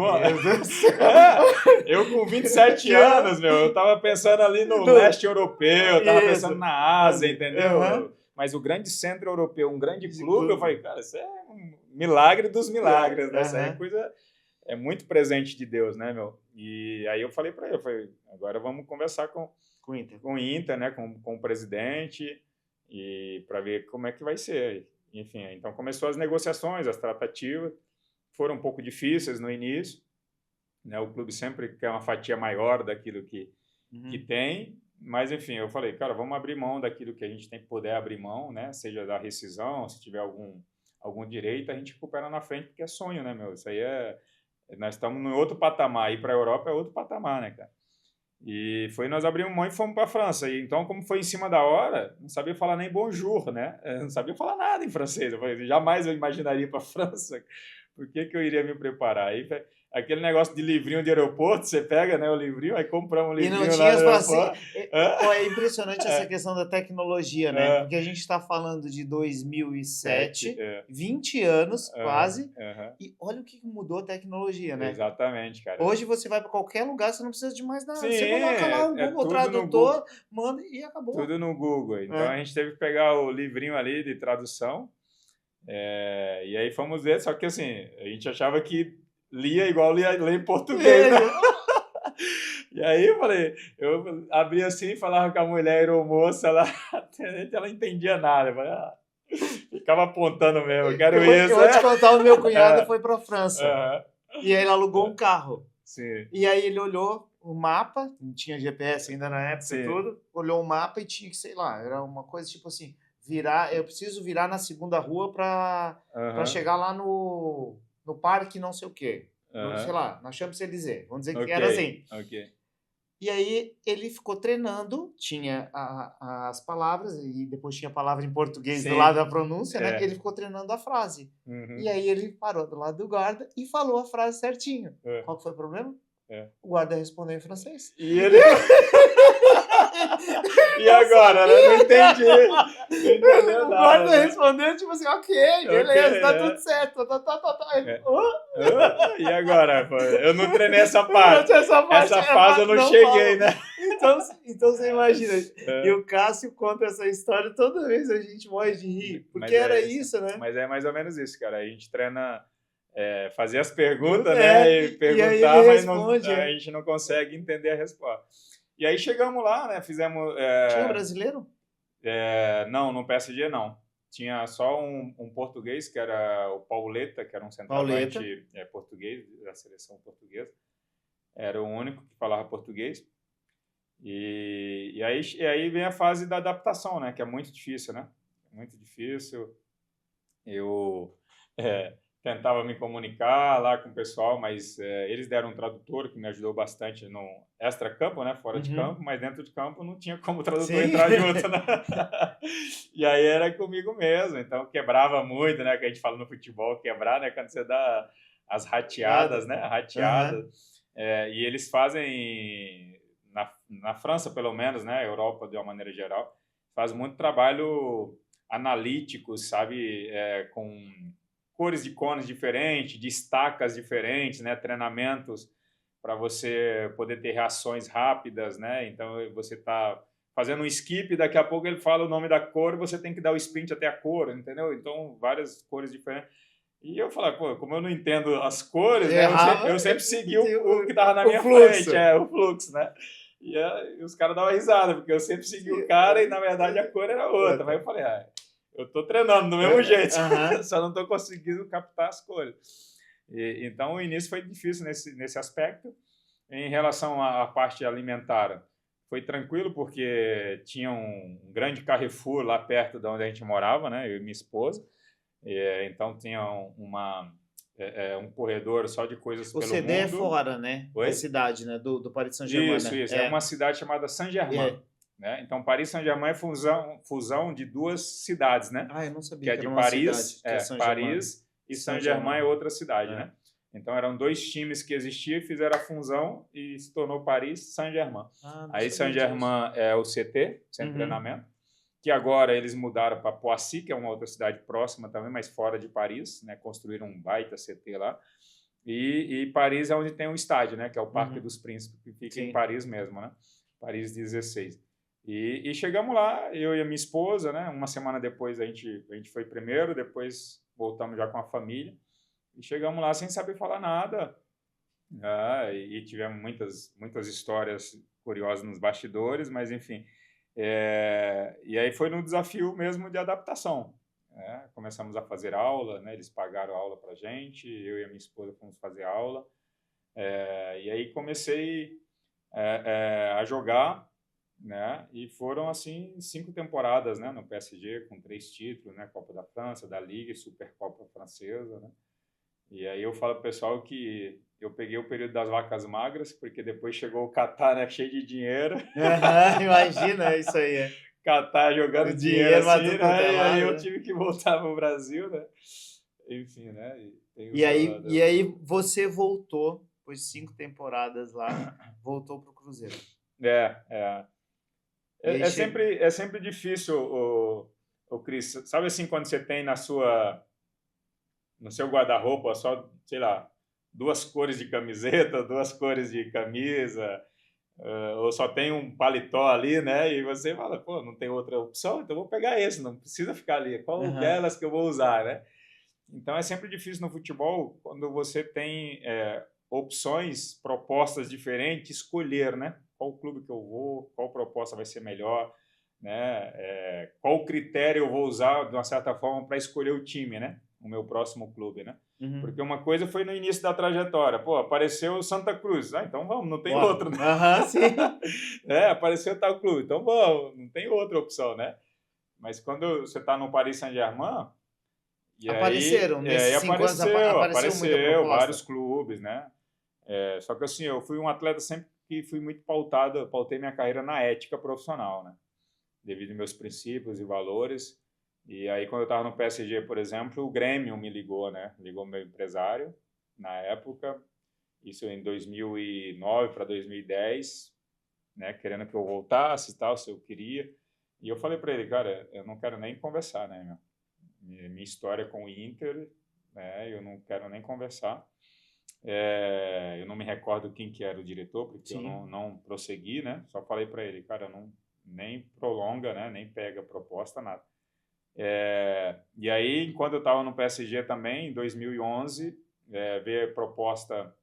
eu com 27 anos, eu tava pensando ali no leste europeu, eu tava pensando na Ásia, entendeu? Mas o grande centro europeu, um grande clube, eu falei, cara, isso é um milagre dos milagres, né? Isso aí é coisa... É muito presente de Deus, né, meu? E aí eu falei para ele, agora vamos conversar com o Inter, né, com o presidente, e para ver como é que vai ser. Enfim, então começou as negociações, as tratativas, foram um pouco difíceis no início, né? O clube sempre quer uma fatia maior daquilo que tem, mas enfim, eu falei, cara, vamos abrir mão daquilo que a gente tem que poder abrir mão, né? Seja da rescisão, se tiver algum direito, a gente recupera na frente, porque é sonho, né, meu? Isso aí nós estamos em outro patamar, ir para a Europa é outro patamar, né, cara? E nós abrimos mão e fomos para a França. E então, como foi em cima da hora, não sabia falar nem bonjour, né? Eu não sabia falar nada em francês. Eu falei, jamais eu imaginaria ir para a França. Por que eu iria me preparar? Aí aquele negócio de livrinho de aeroporto, você pega, né, o livrinho, aí compramos um E livrinho não lá tinha, no assim, aeroporto. pô, é impressionante essa questão da tecnologia, né? Porque a gente está falando de 2007, 20 anos quase, e olha o que mudou a tecnologia, né? Exatamente, cara. Hoje você vai para qualquer lugar, você não precisa de mais nada. Sim, Você coloca lá o Google Tradutor, manda e acabou. Tudo no Google. Então a gente teve que pegar o livrinho ali de tradução, e aí fomos ver, só que assim, a gente achava que lia igual ler em português, né? E aí eu abria assim, falava com a mulher aeromoça lá, ela não entendia nada. Eu falei, ficava apontando mesmo, eu quero isso. Eu vou te contar, o meu cunhado foi para a França. E aí ele alugou um carro. Sim. E aí ele olhou o mapa, não tinha GPS ainda na época e tudo, olhou o mapa e tinha que, sei lá, era uma coisa tipo assim, eu preciso virar na segunda rua para chegar lá no parque não sei o quê. Sei lá, na Champs-Élysées. Vamos dizer que era assim. E aí ele ficou treinando, tinha as palavras, e depois tinha a palavra em português do lado da pronúncia, né? Ele ficou treinando a frase. E aí ele parou do lado do guarda e falou a frase certinho. Qual que foi o problema? O guarda respondeu em francês. E ele... E agora? Não entendi. Não entendeu nada. O guarda respondeu tipo assim, ok, beleza, tá tudo certo. E agora? Eu não treinei essa parte. Essa fase eu não cheguei, né? Então você imagina. E o Cássio conta essa história toda vez, a gente morre de rir. Porque era isso, né? Mas é mais ou menos isso, cara. A gente treina... fazer as perguntas, né? E perguntar, mas a gente não consegue entender a resposta. E aí chegamos lá, né? Fizemos... Tinha brasileiro? Não, no PSG não. Tinha só um português, que era o Pauleta, que era um centroavante português, da seleção portuguesa. Era o único que falava português. E aí vem a fase da adaptação, né? Que é muito difícil, né? Muito difícil. Eu... tentava me comunicar lá com o pessoal, mas eles deram um tradutor que me ajudou bastante no extra-campo, né? Fora de campo, mas dentro de campo não tinha como o tradutor entrar junto, né? E aí era comigo mesmo, então quebrava muito, né? Que a gente fala no futebol, quebrar, né? Quando você dá as rateadas, né? Rateadas. E eles fazem, na França pelo menos, né? Europa de uma maneira geral, faz muito trabalho analítico, sabe? Com cores de cones diferentes, de estacas diferentes, né? Treinamentos para você poder ter reações rápidas, né? Então você está fazendo um skip, daqui a pouco ele fala o nome da cor, você tem que dar o sprint até a cor, entendeu? Então várias cores diferentes. E eu falei, pô, como eu não entendo as cores, né? Eu sempre segui o que estava na minha frente, o fluxo, né? E os caras davam risada, porque eu sempre segui o cara e na verdade a cor era outra. Mas eu falei, eu estou treinando do mesmo jeito, só não estou conseguindo captar as cores. Então, o início foi difícil nesse aspecto. Em relação à parte alimentar, foi tranquilo, porque tinha um grande Carrefour lá perto de onde a gente morava, né? Eu e minha esposa. Então, tinha um corredor só de coisas pelo mundo. O CD é fora, né? Da cidade, né? Do Paris Saint-Germain. Isso. É uma cidade chamada Saint-Germain. Né? Então, Paris Saint-Germain é fusão de duas cidades, né? Eu não sabia que é de Paris, Paris e Saint-Germain é outra cidade, né? Então, eram dois times que existiam e fizeram a fusão e se tornou Paris Saint-Germain. Aí, Saint-Germain é o CT, Centro de Treinamento, que agora eles mudaram para Poissy, que é uma outra cidade próxima também, mas fora de Paris, né? Construíram um baita CT lá. E Paris é onde tem o estádio, né? Que é o Parque dos Príncipes, que fica em Paris mesmo, né? Paris 16. E chegamos lá, eu e a minha esposa, né? Uma semana depois a gente foi primeiro, depois voltamos já com a família. E chegamos lá sem saber falar nada. E tivemos muitas histórias curiosas nos bastidores, mas enfim. E aí foi no desafio mesmo de adaptação. Começamos a fazer aula, né? Eles pagaram a aula para a gente, eu e a minha esposa fomos fazer aula. E aí comecei a jogar. Né? E foram assim 5 temporadas, né, no PSG, com 3 títulos, né, Copa da França, da Liga e Supercopa Francesa, né? E aí eu falo pro pessoal que eu peguei o período das vacas magras, porque depois chegou o Qatar, né, cheio de dinheiro. Imagina isso aí. Qatar jogando dinheiro assim, né? E aí eu tive que voltar pro Brasil, né? Enfim, né? Tenho E aí, saudade. e aí você voltou, depois de 5 temporadas lá, voltou pro Cruzeiro. É. E aí É sempre difícil, o Cris. Sabe assim, quando você tem no seu guarda-roupa só, sei lá, 2 cores de camiseta, 2 cores de camisa, ou só tem um paletó ali, né? E você fala, pô, não tem outra opção, então vou pegar esse, não precisa ficar ali. Qual Aham. delas que eu vou usar, né? Então é sempre difícil no futebol, quando você tem opções, propostas diferentes, escolher, né? Qual clube que eu vou, qual proposta vai ser melhor, né? Qual critério eu vou usar, de uma certa forma, para escolher o time, né? O meu próximo clube, né? Uhum. Porque uma coisa foi no início da trajetória. Pô, apareceu o Santa Cruz. Ah, então vamos, não tem Bora. outro, né? Aham, sim. Apareceu tal clube. Então vamos, não tem outra opção, né? Mas quando você está no Paris Saint-Germain, e Apareceram, aí nesses 5 anos, apareceu muita apareceu proposta? vários clubes, né? Só que assim, eu fui um atleta sempre que fui muito pautei minha carreira na ética profissional, né? Devido aos meus princípios e valores. E aí, quando eu estava no PSG, por exemplo, o Grêmio me ligou, né? Ligou meu empresário, na época, isso em 2009 para 2010, né? Querendo que eu voltasse e tal, se eu queria. E eu falei para ele, cara, eu não quero nem conversar, né, meu? Minha história com o Inter, né? Eu não quero nem conversar. Eu não me recordo quem que era o diretor, porque Sim. eu não prossegui, né? Só falei para ele, cara, não nem prolonga, né? Nem pega proposta, nada. E aí, quando eu estava no PSG também, em 2011, veio a proposta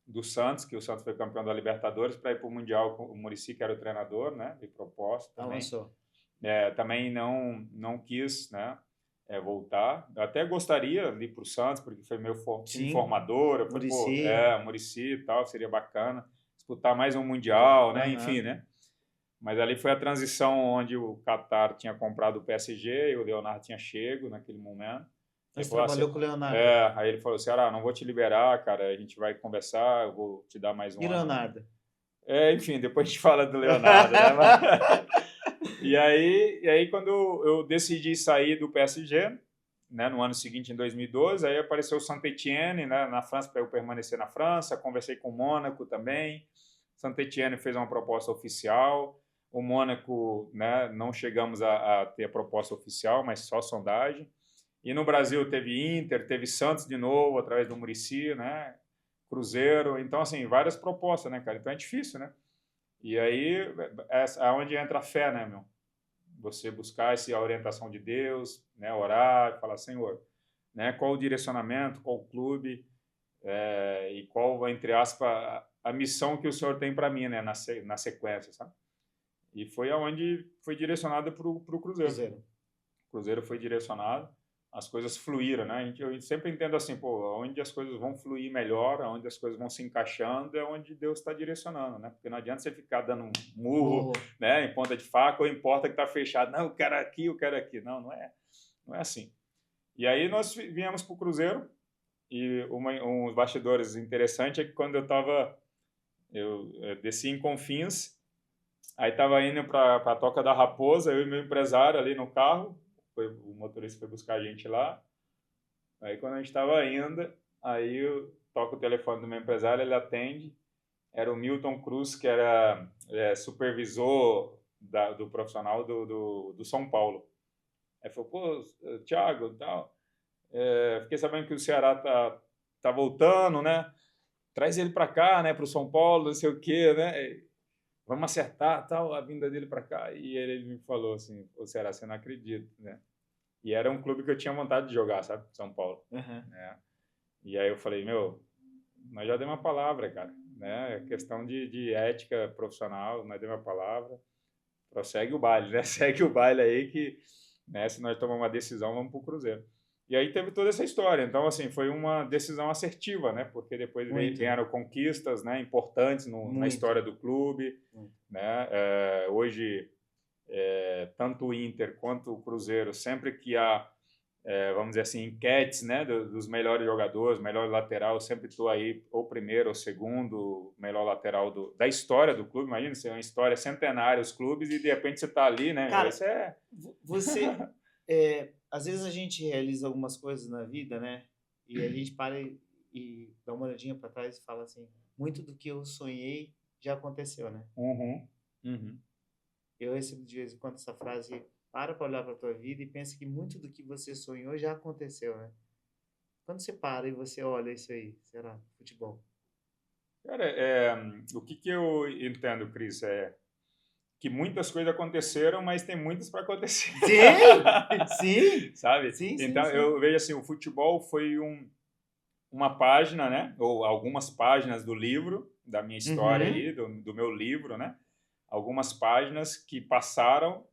do Santos, que o Santos foi campeão da Libertadores, para ir para o Mundial com o Muricy, que era o treinador, né? De proposta também. Avançou. Também não quis, né? Voltar. Eu até gostaria de ir para o Santos, porque foi meu time Sim. formador. Eu falei, pô, Muricy. Muricy e tal, seria bacana. Disputar mais um Mundial, né? Aham. Enfim, né? Mas ali foi a transição onde o Qatar tinha comprado o PSG e o Leonardo tinha chego naquele momento. Você Falou, trabalhou com o Leonardo. aí ele falou, Ceará, não vou te liberar, cara, a gente vai conversar, eu vou te dar mais um E ano. Leonardo? Enfim, depois a gente fala do Leonardo, né? E aí, quando eu decidi sair do PSG, né, no ano seguinte, em 2012, aí apareceu o Saint-Étienne, né, na França, para eu permanecer na França. Conversei com o Mônaco também. Saint-Étienne fez uma proposta oficial. O Mônaco, né, não chegamos a ter a proposta oficial, mas só sondagem. E no Brasil teve Inter, teve Santos de novo, através do Muricy, né, Cruzeiro. Então, assim, várias propostas, né, cara? Então é difícil, né? E aí é onde entra a fé, né, meu? Você buscar a orientação de Deus, né, orar, falar, Senhor, né, qual o direcionamento, qual o clube, e qual, entre aspas, a missão que o Senhor tem para mim, né, na sequência, sabe? E foi aonde foi direcionado para o Cruzeiro. O Cruzeiro foi direcionado, as coisas fluíram, né? Eu sempre entendo assim, pô, onde as coisas vão fluir melhor, onde as coisas vão se encaixando, é onde Deus está direcionando, né? Porque não adianta você ficar dando um murro, né, em ponta de faca, ou em porta que está fechada. Não, eu quero aqui, eu quero aqui. Não é assim. E aí nós viemos para o Cruzeiro, e um dos bastidores interessante é que quando eu desci em Confins, aí estava indo para a Toca da Raposa, eu e meu empresário ali no carro, o motorista foi buscar a gente lá. Aí quando a gente estava indo, aí eu toco o telefone do meu empresário, ele atende. Era o Milton Cruz, que era supervisor do profissional do São Paulo. Aí falou, pô, Thiago, tal, fiquei sabendo que o Ceará tá voltando, né? Traz ele para cá, né, para o São Paulo, não sei o quê, né? Vamos acertar tal, a vinda dele para cá. E ele me falou assim, o Ceará, você não acredita, né? E era um clube que eu tinha vontade de jogar, sabe? São Paulo. Né? E aí eu falei, meu, nós já demos uma palavra, cara. Né? Questão de ética profissional, nós demos uma palavra. Prossegue o baile, né? Segue o baile aí que, né, se nós tomar uma decisão, vamos pro Cruzeiro. E aí teve toda essa história. Então, assim, foi uma decisão assertiva, né? Porque depois vieram conquistas, né, importantes na história do clube. Né? Hoje, tanto o Inter quanto o Cruzeiro, sempre que há, vamos dizer assim, enquetes, né, dos melhores jogadores, melhor lateral, eu sempre estou aí, ou primeiro ou segundo, melhor lateral da história do clube. Imagina, você é uma história centenária, os clubes, e de repente você está ali, né? Cara, você... às vezes a gente realiza algumas coisas na vida, né? E a gente para e dá uma olhadinha para trás e fala assim, muito do que eu sonhei já aconteceu, né? Eu recebo de vez em quando essa frase, para olhar para a tua vida e pensa que muito do que você sonhou já aconteceu, né? Quando você para e você olha isso aí, será? Futebol. Cara, o que eu entendo, Cris, é que muitas coisas aconteceram, mas tem muitas para acontecer. Sim, sim, Sabe? sim, Então, sim. eu vejo assim, o futebol foi uma página, né? Ou algumas páginas do livro, da minha história Uhum. aí, do meu livro, né? Algumas páginas que passaram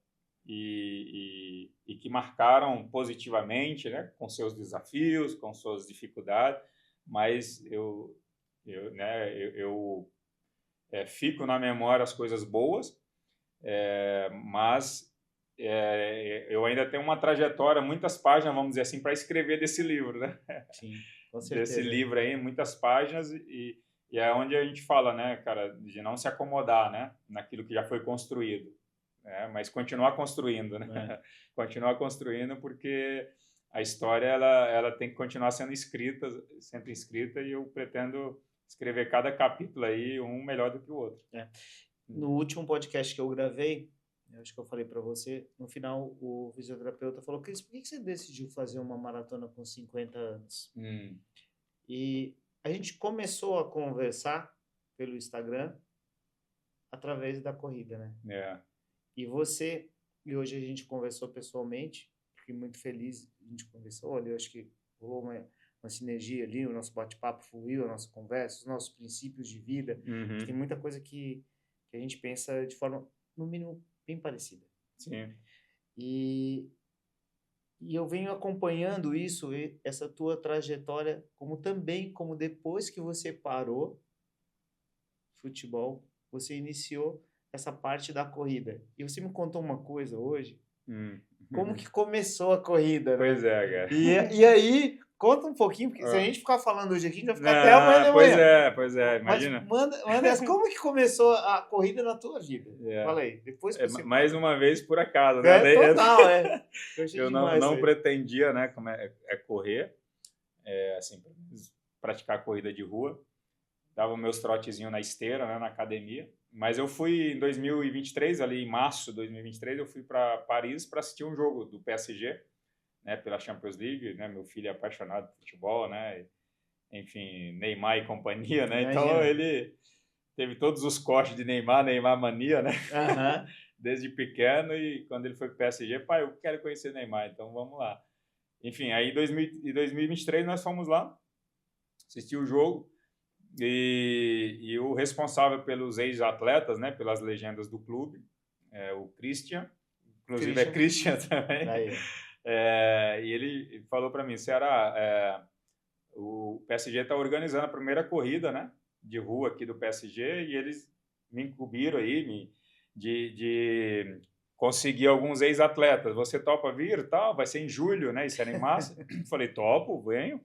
e que marcaram positivamente, né? Com seus desafios, com suas dificuldades, mas fico na memória as coisas boas, mas eu ainda tenho uma trajetória, muitas páginas, vamos dizer assim, para escrever desse livro, né? Sim, com Desse certeza. livro aí, muitas páginas, e é onde a gente fala, né, cara, de não se acomodar, né, naquilo que já foi construído, né, mas continuar construindo, né? Continuar construindo, porque a história ela tem que continuar sendo escrita, sempre escrita, e eu pretendo escrever cada capítulo aí um melhor do que o outro. No último podcast que eu gravei, eu acho que eu falei para você, no final o fisioterapeuta falou, Cris, por que você decidiu fazer uma maratona com 50 anos? E a gente começou a conversar pelo Instagram através da corrida, né? E hoje a gente conversou pessoalmente, fiquei muito feliz, a gente conversou ali, eu acho que rolou uma sinergia ali, o nosso bate-papo fluiu, a nossa conversa, os nossos princípios de vida, tem muita coisa que a gente pensa de forma, no mínimo, bem parecida. Sim. E eu venho acompanhando isso, essa tua trajetória, como depois que você parou futebol, você iniciou essa parte da corrida. E você me contou uma coisa hoje, como que começou a corrida, né? Pois é, cara. E aí, conta um pouquinho, porque se a gente ficar falando hoje aqui, a gente vai ficar até amanhã de manhã. Pois é, Mas imagina. manda essa, como que começou a corrida na tua vida? Fala aí, depois que você mais parou. uma vez por acaso, né? Total, Eu achei Eu demais não isso aí. pretendia, né, correr, assim, praticar corrida de rua. Dava meus trotezinhos na esteira, né, na academia. Mas eu fui em 2023, ali em março de 2023, eu fui para Paris para assistir um jogo do PSG, né, pela Champions League, né? Meu filho é apaixonado por futebol, né? Enfim, Neymar e companhia, né? Então Imagina. ele teve todos os cortes de Neymar mania, né? Desde pequeno, e quando ele foi para o PSG, pai, eu quero conhecer Neymar, então vamos lá. Enfim, aí em 2023 nós fomos lá, assistir o jogo, e o responsável pelos ex-atletas, né, pelas legendas do clube, o Christian, inclusive é Christian também, e ele falou para mim, Ceará, o PSG está organizando a primeira corrida, né, de rua aqui do PSG, e eles me incumbiram aí de conseguir alguns ex-atletas. Você topa vir? Tal? Vai ser em julho, né? Isso era em março. Falei, topo, venho.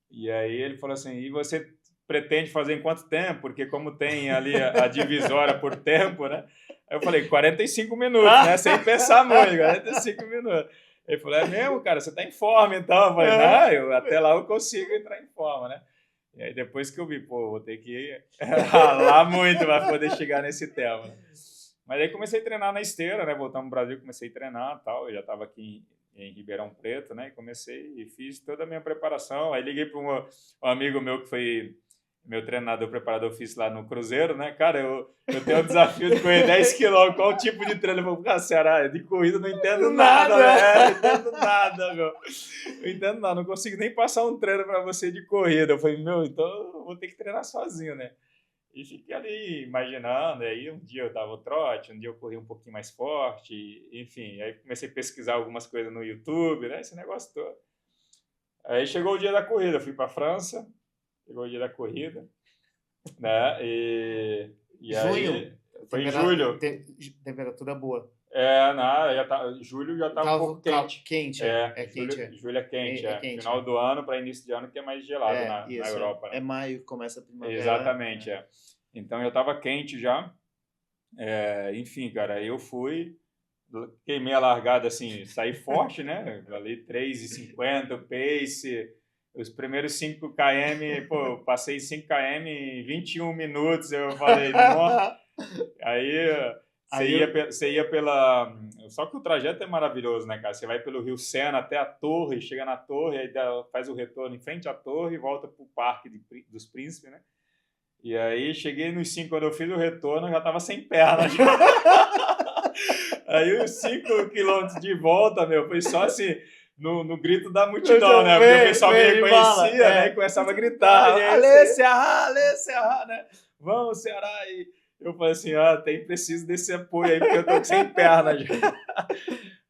E aí ele falou assim, e você pretende fazer em quanto tempo? Porque como tem ali a divisória por tempo, né? Aí eu falei, 45 minutos, né? Sem pensar muito, 45 minutos. Ele falou, é mesmo, cara? Você tá em forma, então? Eu falei, não, até lá eu consigo entrar em forma, né? E aí depois que eu vi, pô, vou ter que ralar muito para poder chegar nesse tema. Mas aí comecei a treinar na esteira, né? Voltamos pro Brasil, comecei a treinar e tal. Eu já estava aqui em Ribeirão Preto, né? E comecei e fiz toda a minha preparação. Aí liguei para um amigo meu que foi meu treinador, preparador físico lá no Cruzeiro, né? Cara, eu tenho o desafio de correr 10 km. Qual tipo de treino? Eu falei, Ceará, de corrida não entendo nada, né? Não entendo nada, meu. Não entendo nada, não consigo nem passar um treino para você de corrida. Eu falei, meu, então eu vou ter que treinar sozinho, né? E fiquei ali imaginando, aí um dia eu dava o trote, um dia eu corri um pouquinho mais forte, enfim, aí comecei a pesquisar algumas coisas no YouTube, né, esse negócio todo. Aí chegou o dia da corrida, eu fui para a França, chegou o dia da corrida, né, e aí foi em julho. Temperatura boa. Julho já tá um pouco quente. Quente, Julho é quente, Final do ano para início de ano que é mais gelado na Europa. É maio que começa a primavera. Exatamente, Então eu tava quente já. Enfim, cara, eu fui, queimei a largada assim, saí forte, né? Ali 3,50 o pace, os primeiros 5 km, pô, eu passei 5 km em 21 minutos, eu falei, nossa. Aí você ia pela... Só que o trajeto é maravilhoso, né, cara? Você vai pelo Rio Sena até a torre, chega na torre, aí faz o retorno em frente à torre e volta pro Parque dos Príncipes, né? E aí cheguei nos 5, quando eu fiz o retorno, eu já tava sem perna. Aí os 5 quilômetros de volta, meu, foi só assim... No grito da multidão, né? Porque o pessoal me reconhecia, né? E começava a gritar, Alê, Ceará, né? Vamos, Ceará! E eu falei assim, preciso desse apoio aí, porque eu tô sem perna já.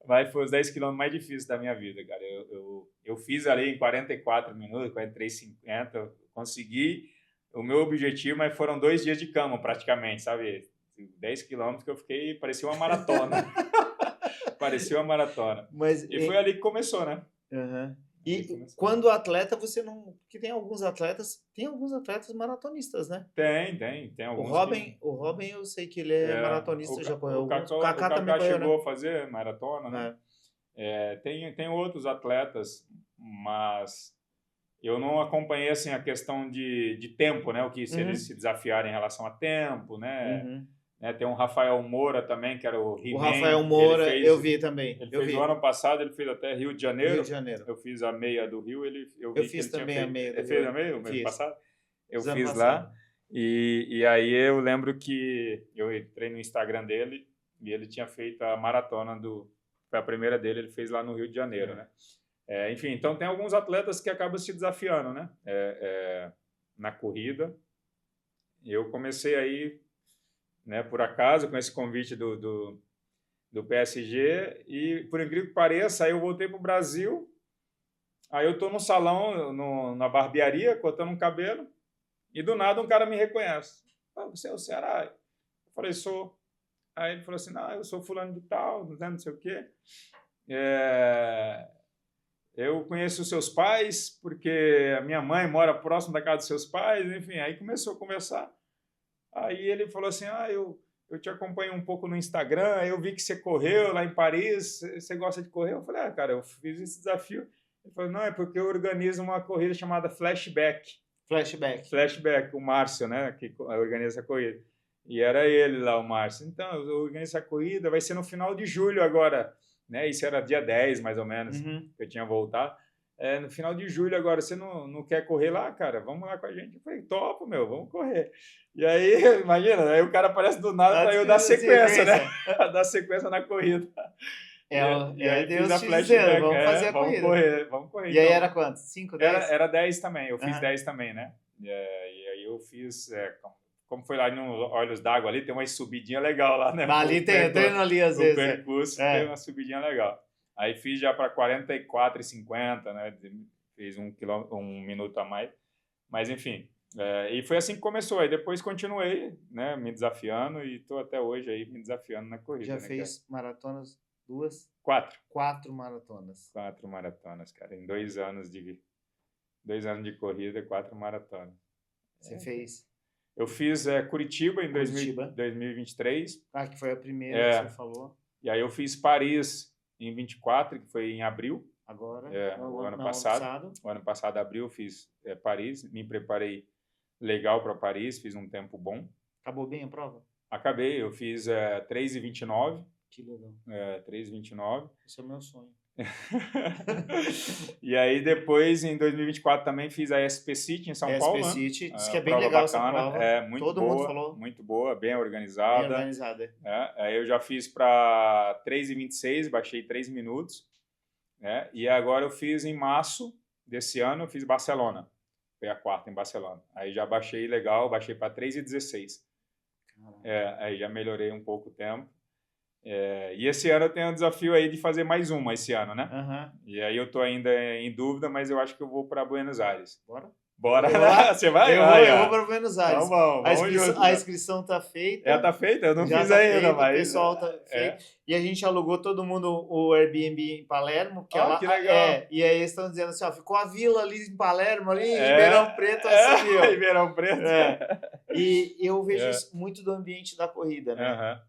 Mas foi os 10 quilômetros mais difíceis da minha vida, cara. Eu fiz ali em 44 minutos, 43,50, eu consegui o meu objetivo, mas foram 2 dias de cama, praticamente, sabe? 10 quilômetros que eu fiquei, parecia uma maratona. Parecia uma maratona. E foi ali que começou, né? Uhum. E quando atleta, você não... Porque tem alguns atletas maratonistas, né? Tem alguns. O Robin, eu sei que ele é maratonista, já correu alguns. O Kaká também chegou, correu, a fazer maratona, né? Tem outros atletas, mas eu não acompanhei assim, a questão de tempo, né? Se eles se desafiarem em relação a tempo, né? Tem um Rafael Moura também, que era o He-Man. O Rafael Moura, eu vi também. Ele fez o ano passado, ele fez até Rio de Janeiro. Rio de Janeiro. Eu fiz a meia do Rio, eu fiz também a meia do Rio. Ele fez a meia o mês passado? Eu fiz lá. E aí eu lembro que eu entrei no Instagram dele e ele tinha feito a maratona foi a primeira dele, ele fez lá no Rio de Janeiro, né? Enfim, então tem alguns atletas que acabam se desafiando, né? Na corrida. Eu comecei aí, né, por acaso, com esse convite do PSG, e por incrível que pareça, aí eu voltei para o Brasil, aí eu estou no salão, na barbearia, cortando um cabelo, e do nada um cara me reconhece. Você é o Ceará? Eu falei, sou. Aí ele falou assim, não, eu sou fulano de tal, não sei o quê. Eu conheço os seus pais, porque a minha mãe mora próximo da casa dos seus pais, enfim, aí começou a conversar. Aí ele falou assim, eu te acompanho um pouco no Instagram, eu vi que você correu lá em Paris, você gosta de correr? Eu falei, cara, eu fiz esse desafio. Ele falou, não, é porque eu organizo uma corrida chamada Flashback, o Márcio, né, que organiza a corrida. E era ele lá, o Márcio. Então, eu organizo a corrida, vai ser no final de julho agora, né? Isso era dia 10, mais ou menos, que eu tinha voltado. No final de julho agora, você não quer correr lá, cara? Vamos lá com a gente. Eu falei, topo, meu, vamos correr. E aí, imagina, aí o cara aparece do nada para eu dar sequência, né? Dar sequência na corrida. E aí Deus fiz a Flashback. Dizendo, vamos fazer a corrida. Vamos correr. E aí era quanto? 5, 10? Era 10 também, eu fiz 10 também, né? E aí eu fiz, como foi lá nos Olhos d'Água ali, tem uma subidinha legal lá, né? Ali tem, eu treino ali às vezes. O percurso tem uma subidinha legal. Aí fiz já para 44,50, né? Fiz 1 minuto a mais. Mas, enfim, e foi assim que começou. Aí depois continuei, né, me desafiando e estou até hoje aí me desafiando na corrida. Já fez maratonas 2? 4. 4 maratonas. 4 maratonas, cara. Em 2 anos de corrida, 4 maratonas. Você fez? Eu fiz Curitiba em 2023. Que foi a primeira que você falou. E aí eu fiz Paris em 24, que foi em abril. Agora? O ano passado. O ano passado, abril, fiz Paris. Me preparei legal para Paris, fiz um tempo bom. Acabou bem a prova? Acabei, eu fiz 3,29. Que legal. 3,29. Esse é o meu sonho. E aí depois, em 2024, também fiz a SP City em São Paulo. SP City, diz que é bem legal essa prova. Muito Todo boa, mundo falou. Muito boa, bem organizada. Bem organizada. Aí eu já fiz para 3,26, baixei 3 minutos. E agora eu fiz em março desse ano, eu fiz Barcelona. Foi a 4ª em Barcelona. Aí já baixei legal, baixei para 3,16. Aí já melhorei um pouco o tempo. E esse ano eu tenho um desafio aí de fazer mais uma esse ano, né? E aí eu tô ainda em dúvida, mas eu acho que eu vou para Buenos Aires. Bora? Você vai? Eu vou para Buenos Aires. Então, vamos a inscrição tá feita. Tá feita? Eu não fiz ainda, mas... O pessoal tá feito. E a gente alugou todo mundo o Airbnb em Palermo. Que legal. E aí eles estão dizendo assim, ficou a vila ali em Palermo, ali em Ribeirão Preto, assim, ó. Ribeirão Preto. E eu vejo isso muito do ambiente da corrida, né?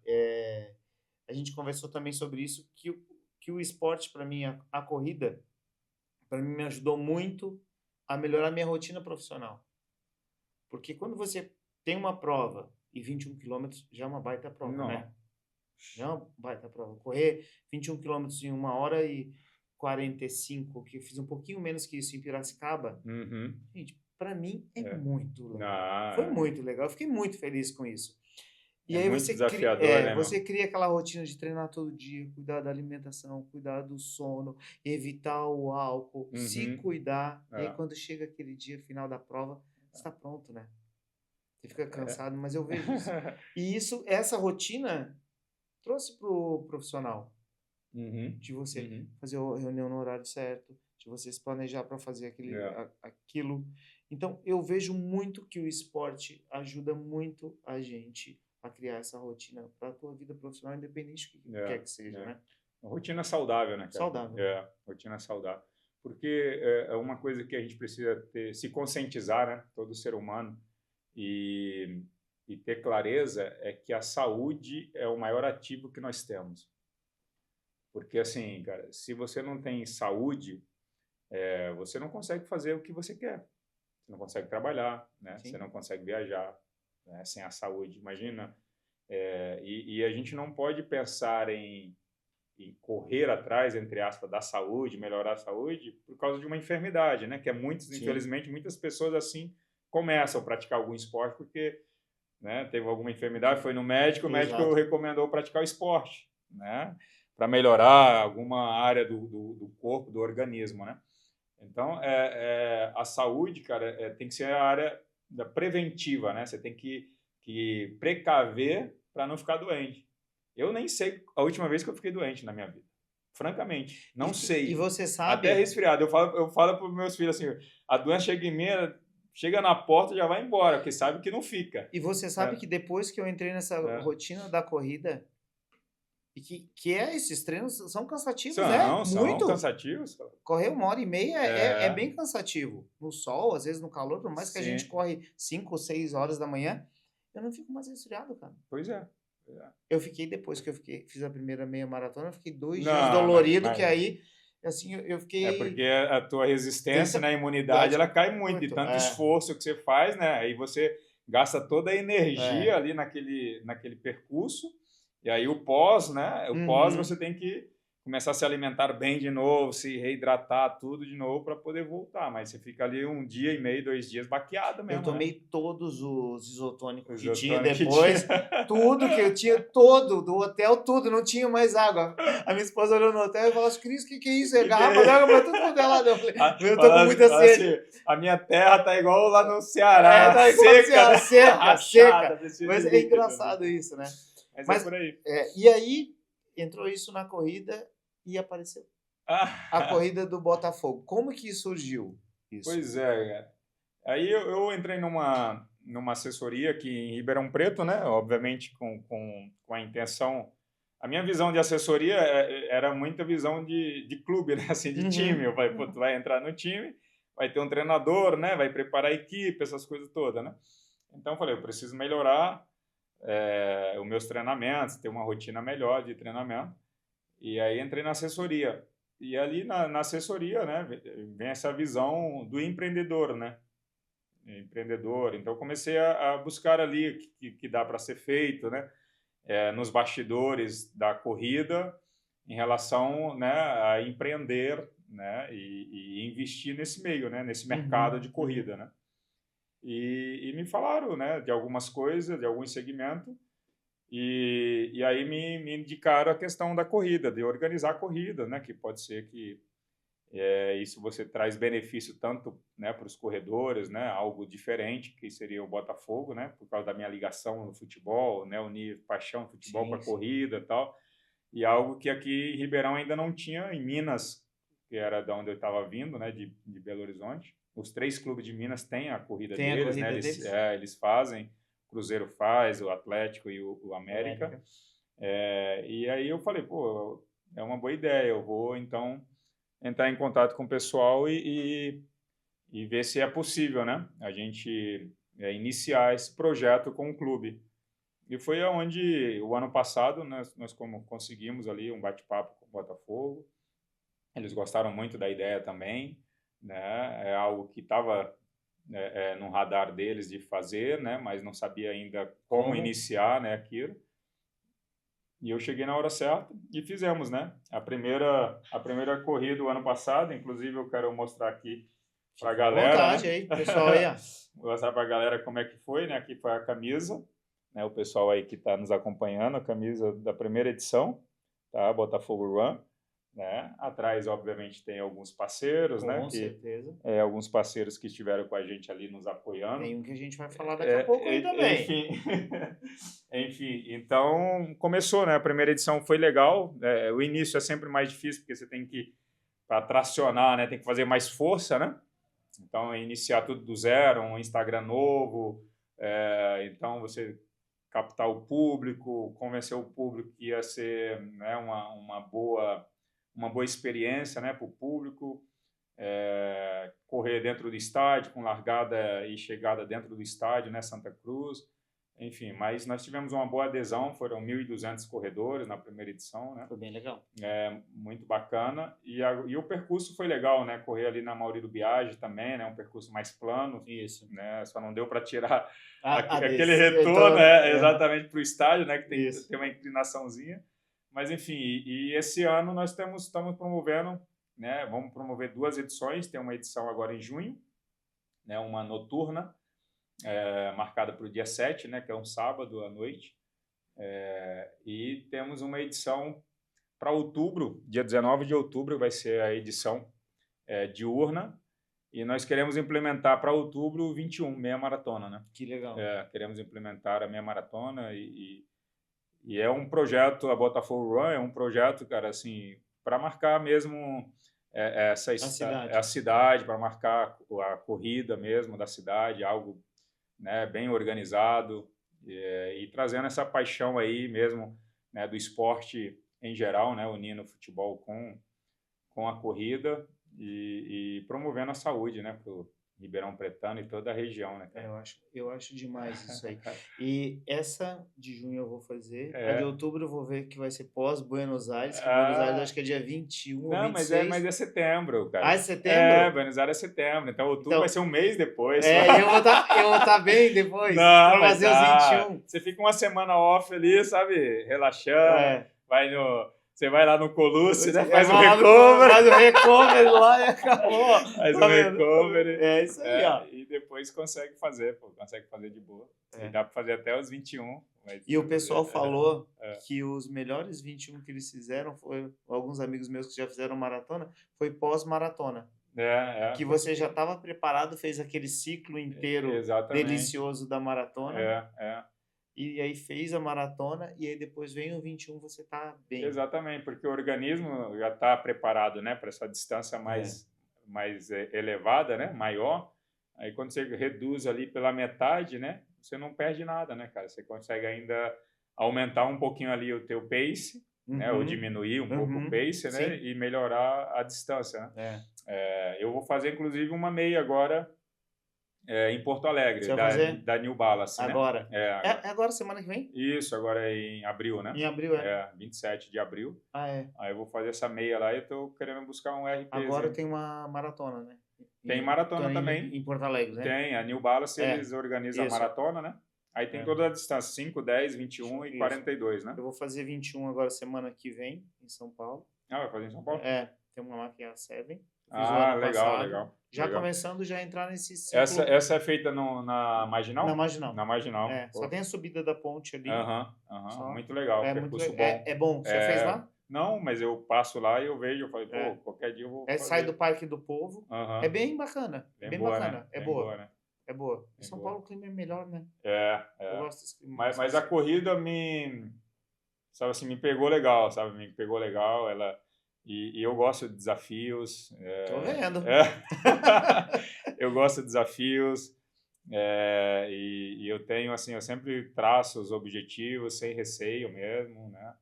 A gente conversou também sobre isso, que o esporte, para mim, a corrida, para mim me ajudou muito a melhorar minha rotina profissional. Porque quando você tem uma prova e 21 quilômetros já é uma baita prova, né? Não. Já é uma baita prova. Correr 21 quilômetros em 1h45, que eu fiz um pouquinho menos que isso em Piracicaba, Uhum. gente, para mim é É. muito legal. Foi Ah, muito legal. Eu fiquei muito feliz com isso. E é aí muito desafiador, né, meu? você cria aquela rotina de treinar todo dia, cuidar da alimentação, cuidar do sono, evitar o álcool, se Uhum. cuidar. E aí É. quando chega aquele dia final da prova, você está pronto, né? Você fica É. cansado, mas eu vejo isso. E essa rotina trouxe pro profissional, Uhum. de você Uhum. fazer a reunião no horário certo, de você se planejar para fazer É. aquilo. Então, eu vejo muito que o esporte ajuda muito a gente a criar essa rotina para a tua vida profissional, independente do que É. quer que seja, É. né? Rotina saudável, né, cara? Saudável. É, rotina saudável. Porque é uma coisa que a gente precisa ter, se conscientizar, né? Todo ser humano. E, e ter clareza é que a saúde é o maior ativo que nós temos. Porque, assim, cara, se você não tem saúde, você não consegue fazer o que você quer. Você não consegue trabalhar, né? Você Sim. não consegue viajar, né? Sem a saúde. Imagina. E a gente não pode pensar em correr atrás, entre aspas, da saúde, melhorar a saúde, por causa de uma enfermidade, né? Que Sim. infelizmente, muitas pessoas assim começam a praticar algum esporte porque, né, teve alguma enfermidade, foi no médico, o médico Exato. recomendou praticar o esporte, né? Para melhorar alguma área do corpo, do organismo, né? Então, a saúde, cara, tem que ser a área da preventiva, né? Você tem que precaver para não ficar doente. Eu nem sei a última vez que eu fiquei doente na minha vida. Francamente, não E sei. você Até sabe, resfriado. Eu falo para os meus filhos assim, a doença chega em mim, chega na porta já vai embora, porque sabe que não fica. que É, depois que eu entrei nessa é. rotina da corrida, e esses treinos são cansativos, São muito. cansativos. Correr 1h30 é É, bem cansativo. No sol, às vezes no calor, por mais que a gente sim, corre 5 ou 6 horas da manhã, eu não fico mais resfriado, cara. pois é. É. Eu fiquei, depois que fiz a primeira meia maratona, eu fiquei 2 dias Não, não, dolorido, que imagina. aí, assim, eu É fiquei porque a tua resistência, né, a imunidade, ela cai muito de muito. tanto esforço que você faz, né? Aí você gasta toda a energia É. ali naquele percurso. E aí o pós, né? O pós Uhum. você tem que começar a se alimentar bem de novo, se reidratar tudo de novo para poder voltar. Mas você fica ali 1 dia e meio, 2 dias baqueado Eu mesmo, né? tomei todos os isotônicos O que tinha isotônico que tinha. depois, tudo que eu tinha, todo, do hotel, tudo, não tinha mais água. A minha esposa olhou no hotel e falou assim, Cris, que é isso? É Que garrafa é? d'água pra tudo quanto é lado. Eu falei, eu tô com Fala, muita fala assim, sede. a minha terra tá igual lá no Ceará, Tá igual assim, seca, né? seca, Rachada, seca. precisa de Mas é líquido. engraçado isso, né? Mas é Mas, por aí. e aí, entrou isso na corrida e apareceu a Ah, corrida do Botafogo. Como que surgiu isso? pois é, cara. Aí eu entrei numa assessoria aqui em Ribeirão Preto, né? Obviamente com a intenção. A minha visão de assessoria era muita visão de clube, né? Assim, de time. Uhum. Eu falei, pô, tu vai entrar no time, vai ter um treinador, né? Vai preparar a equipe, essas coisas todas, né? Então eu falei, eu preciso melhorar os meus treinamentos, ter uma rotina melhor de treinamento. E aí entrei na assessoria. E ali na assessoria, né, vem essa visão do empreendedor, né? Empreendedor. Então, eu comecei a buscar ali o que dá para ser feito, né? Nos bastidores da corrida, em relação, né, a empreender, né, e investir nesse meio, né, nesse mercado Uhum. de Uhum. corrida, né? E me falaram, né, de algumas coisas, de algum segmento, e aí me indicaram a questão da corrida, de organizar a corrida, né, que pode ser que isso você traz benefício tanto, né, para os corredores, né, algo diferente, que seria o Botafogo, né, por causa da minha ligação no futebol, né, unir paixão futebol com Sim, a sim. corrida e tal, e algo que aqui em Ribeirão ainda não tinha, em Minas, que era da onde eu estava vindo, né, de Belo Horizonte. Os 3 clubes de Minas têm a corrida Tem a deles, né, corrida deles? eles fazem, o Cruzeiro faz, o Atlético e o América. América. E aí eu falei, pô, é uma boa ideia, eu vou então entrar em contato com o pessoal e ver se é possível, né? A gente iniciar esse projeto com o clube. E foi aonde o ano passado nós como conseguimos ali um bate-papo com o Botafogo. Eles gostaram muito da ideia também, né? É algo que estava no radar deles de fazer, né? Mas não sabia ainda como iniciar, né, aquilo. E eu cheguei na hora certa e fizemos, né? A primeira corrida do ano passado, inclusive eu quero mostrar aqui para a galera, vontade né? aí, pessoal aí, ó. Vou mostrar para a galera como é que foi, né? Aqui foi a camisa, né? O pessoal aí que está nos acompanhando, a camisa da primeira edição, tá? Botafogo Run, né? Atrás, obviamente, tem alguns parceiros, né? Com certeza. Alguns parceiros que estiveram com a gente ali nos apoiando. Tem um que a gente vai falar daqui a pouco aí também. Enfim, enfim, então começou, né? A primeira edição foi legal. O início é sempre mais difícil porque você tem que, para tracionar, né? Tem que fazer mais força, né? Então, iniciar tudo do zero, um Instagram novo. Então, você captar o público, convencer o público que ia ser, né, uma boa experiência, né, para o público. Correr dentro do estádio, com largada e chegada dentro do estádio, né, Santa Cruz. Enfim, mas nós tivemos uma boa adesão, foram 1.200 corredores na primeira edição, né? Foi bem legal. Muito bacana. E o percurso foi legal, né? Correr ali na Maurílio Biagi também, né? Um percurso mais plano. Isso. Né? Só não deu para tirar aquele desse retorno, exatamente para o estádio, né? Que tem uma inclinaçãozinha. Mas, enfim, e esse ano nós estamos promovendo, né? Vamos promover 2 edições. Tem uma edição agora em junho, né? Uma noturna, marcada para o dia 7, né? Que é um sábado à noite. E temos uma edição para outubro, dia 19 de outubro vai ser a edição diurna, e nós queremos implementar para outubro 21, meia maratona, né? Que legal. Queremos implementar a meia maratona e é um projeto, a Botafogo Run é um projeto, cara, assim, para marcar mesmo a cidade, para marcar a corrida mesmo da cidade, algo, né, bem organizado, e trazendo essa paixão aí mesmo, né, do esporte em geral, né, unindo o futebol com a corrida e promovendo a saúde, né, para o Ribeirão Pretano e toda a região, né? Eu acho demais isso aí. E essa de junho eu vou fazer, a de outubro eu vou ver que vai ser pós Buenos Aires, que Buenos Aires acho que é dia 21 ou 26. Mas é setembro, cara. É setembro? Buenos Aires é setembro, então outubro vai ser um mês depois. Eu vou tá bem depois, não, pra fazer os 21. Você fica uma semana off ali, sabe, relaxando, você vai lá no Colucci, né? Faz um recovery. Faz um recovery lá e acabou. Faz um recovery. É isso aí, ó. E depois consegue fazer de boa. E dá para fazer até os 21. E o pessoal falou que os melhores 21 que eles fizeram, alguns amigos meus que já fizeram maratona, foi pós-maratona. Que você já estava preparado, fez aquele ciclo inteiro delicioso da maratona. E aí fez a maratona e aí depois vem o 21, você tá bem. Exatamente, porque o organismo já está preparado, né, para essa distância mais elevada, né, maior. Aí quando você reduz ali pela metade, né, você não perde nada, né, cara? Você consegue ainda aumentar um pouquinho ali o teu pace, né, ou diminuir um pouco o pace, né, e melhorar a distância, né? Eu vou fazer inclusive uma meia agora. Em Porto Alegre, da New Balance. Agora? Né? Agora, semana que vem? Isso, agora é em abril, né? Em abril, 27 de abril. Aí eu vou fazer essa meia lá e eu tô querendo buscar um RP. Agora tem uma maratona, né? Tem maratona também. Em Porto Alegre, né? Tem, a New Balance, eles organizam a maratona, né? Aí tem toda a distância, 5, 10, 21 e 42, né? Eu vou fazer 21 agora semana que vem, em São Paulo. Vai fazer em São Paulo? Tem uma lá que é a Seven. Legal. Já começando já a entrar nesse ciclo. Essa é feita na Marginal? Na Marginal. Na Marginal. Só tem a subida da ponte ali. Muito legal. Percurso bom. É bom. Você fez lá? Não, mas eu passo lá e eu vejo. Eu falei, qualquer dia eu vou fazer. Sai do Parque do Povo. É bem bacana. Bem bacana. Né? É boa. Né? É boa. Em São Paulo o clima é melhor, né? Eu gosto desse clima. Mas a corrida sabe assim, me pegou legal, sabe? Me pegou legal. E eu gosto de desafios. Tô vendo. Eu gosto de desafios. E eu tenho, assim, eu sempre traço os objetivos sem receio mesmo, né?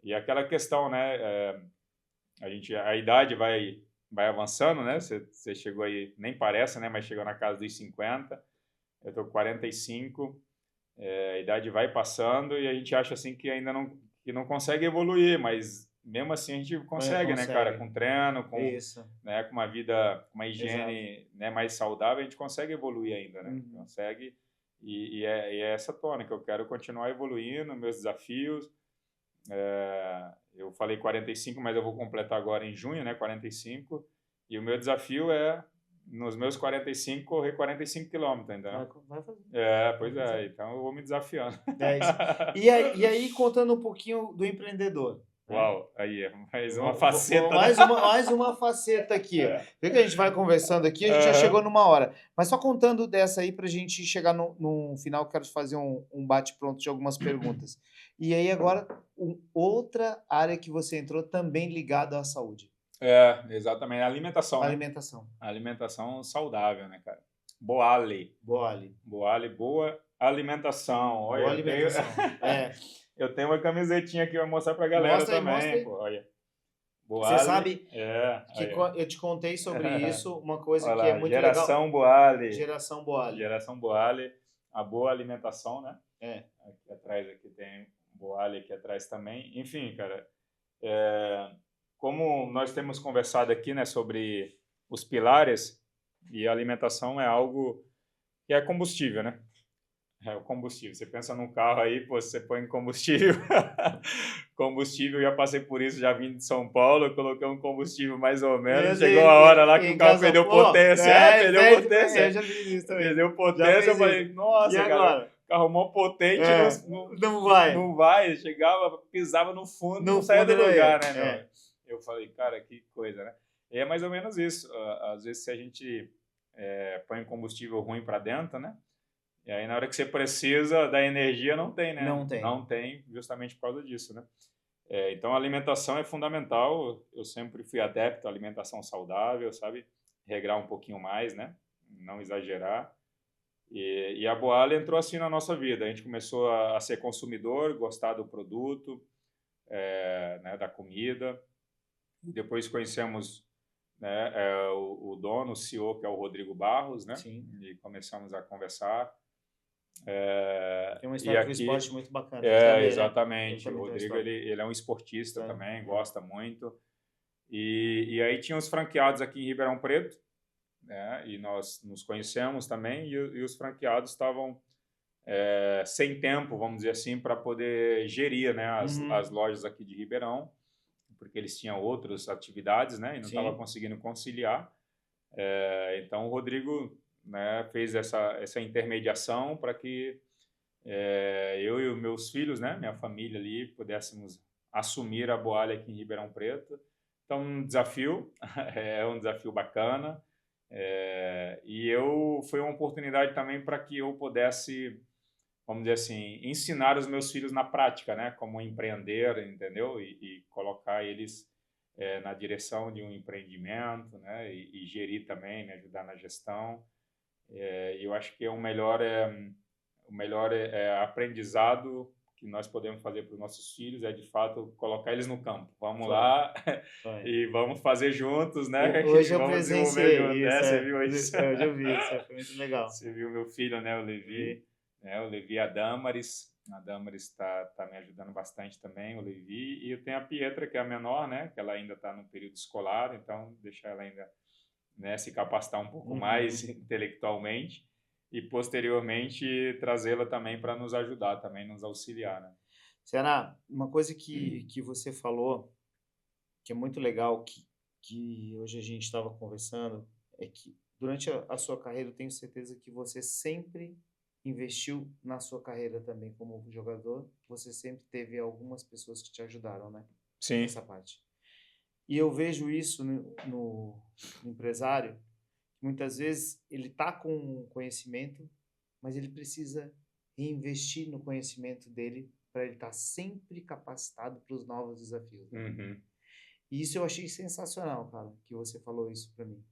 E aquela questão, né? A idade vai avançando, né? Você chegou aí, nem parece, né? Mas chegou na casa dos 50. Eu tô com 45. A idade vai passando e a gente acha, assim, que ainda não consegue evoluir, mas mesmo assim a gente consegue, né, cara? Com treino, com, Isso. né, com uma vida, com uma higiene, né, mais saudável, a gente consegue evoluir ainda, né? Consegue. E é essa tônica, que eu quero continuar evoluindo, meus desafios. Eu falei 45, mas eu vou completar agora em junho, né? 45. E o meu desafio é, nos meus 45, correr 45 quilômetros ainda. Vai fazer. Pois é. Então eu vou me desafiando. É isso. E aí, contando um pouquinho do empreendedor. Uau, aí, mais uma faceta. Mais uma faceta aqui. Vê que a gente vai conversando aqui, a gente já chegou numa hora. Mas só contando dessa aí, pra gente chegar no final, quero fazer um bate-pronto de algumas perguntas. E aí, agora, outra área que você entrou também ligada à saúde. Exatamente. Alimentação. Alimentação. Né? Alimentação saudável, né, cara? Boale, boa alimentação. Olha, boa alimentação. Eu tenho uma camisetinha que eu vou mostrar pra galera também. Pô, olha. Boale, você sabe que eu te contei sobre isso, uma coisa que é muito Geração legal. Boale. Geração Boale. Geração Boale, a boa alimentação, né? Aqui atrás aqui tem Boale aqui atrás também. Enfim, cara, como nós temos conversado aqui, né, sobre os pilares, e a alimentação é algo que é combustível, né? É o combustível. Você pensa num carro aí, pô, você põe combustível. Combustível, eu já passei por isso, já vim de São Paulo, eu coloquei um combustível mais ou menos. Chegou a hora lá que o carro perdeu potência. Perdeu potência. Eu já vi isso também. Perdeu potência, eu falei, nossa, e agora? Carro mó potente, não vai. Chegava, pisava no fundo, não saía do lugar, né? Eu falei, cara, que coisa, né? E é mais ou menos isso. Às vezes, se a gente põe um combustível ruim para dentro, né? E aí, na hora que você precisa da energia, não tem, né? Não tem, justamente por causa disso, né? Então, a alimentação é fundamental. Eu sempre fui adepto à alimentação saudável, sabe? Regrar um pouquinho mais, né? Não exagerar. E a Boale entrou assim na nossa vida. A gente começou a ser consumidor, gostar do produto, né, da comida. E depois conhecemos, né, o dono, o CEO, que é o Rodrigo Barros, né? Sim. E começamos a conversar. Tem uma história com o esporte muito bacana. Exatamente. O Rodrigo, ele é um esportista também, gosta muito. E aí tinha os franqueados aqui em Ribeirão Preto, né? E nós nos conhecemos também, e os franqueados estavam sem tempo, vamos dizer assim, para poder gerir, né, as lojas aqui de Ribeirão, porque eles tinham outras atividades, né? E não estava conseguindo conciliar. Então o Rodrigo, né, fez essa intermediação para que eu e os meus filhos, né, minha família ali, pudéssemos assumir a Boale aqui em Ribeirão Preto. Então, um desafio, é um desafio bacana, e foi uma oportunidade também para que eu pudesse, vamos dizer assim, ensinar os meus filhos na prática, né, como empreender, entendeu? E colocar eles na direção de um empreendimento, né, e gerir também, me ajudar na gestão. Eu acho que o melhor aprendizado que nós podemos fazer para os nossos filhos é, de fato, colocar eles no campo. Vamos lá e vamos fazer juntos, né? Hoje eu presenciei isso. Você viu isso? Eu já vi isso, foi muito legal. Você viu meu filho, né, o Levi? O Levi e a Damaris. A Damaris tá me ajudando bastante também, o Levi. E eu tenho a Pietra, que é a menor, né? Que ela ainda está no período escolar, então deixar ela ainda, né, se capacitar um pouco mais intelectualmente. E, posteriormente, trazê-la também para nos ajudar, também nos auxiliar, né? Ceará, uma coisa que você falou, que é muito legal, que hoje a gente estava conversando, é que durante a sua carreira, eu tenho certeza que você sempre investiu na sua carreira também como jogador. Você sempre teve algumas pessoas que te ajudaram, né? Sim. Nessa parte. E eu vejo isso no empresário. Muitas vezes ele está com conhecimento, mas ele precisa reinvestir no conhecimento dele para ele estar sempre capacitado para os novos desafios. E isso eu achei sensacional, cara, que você falou isso para mim.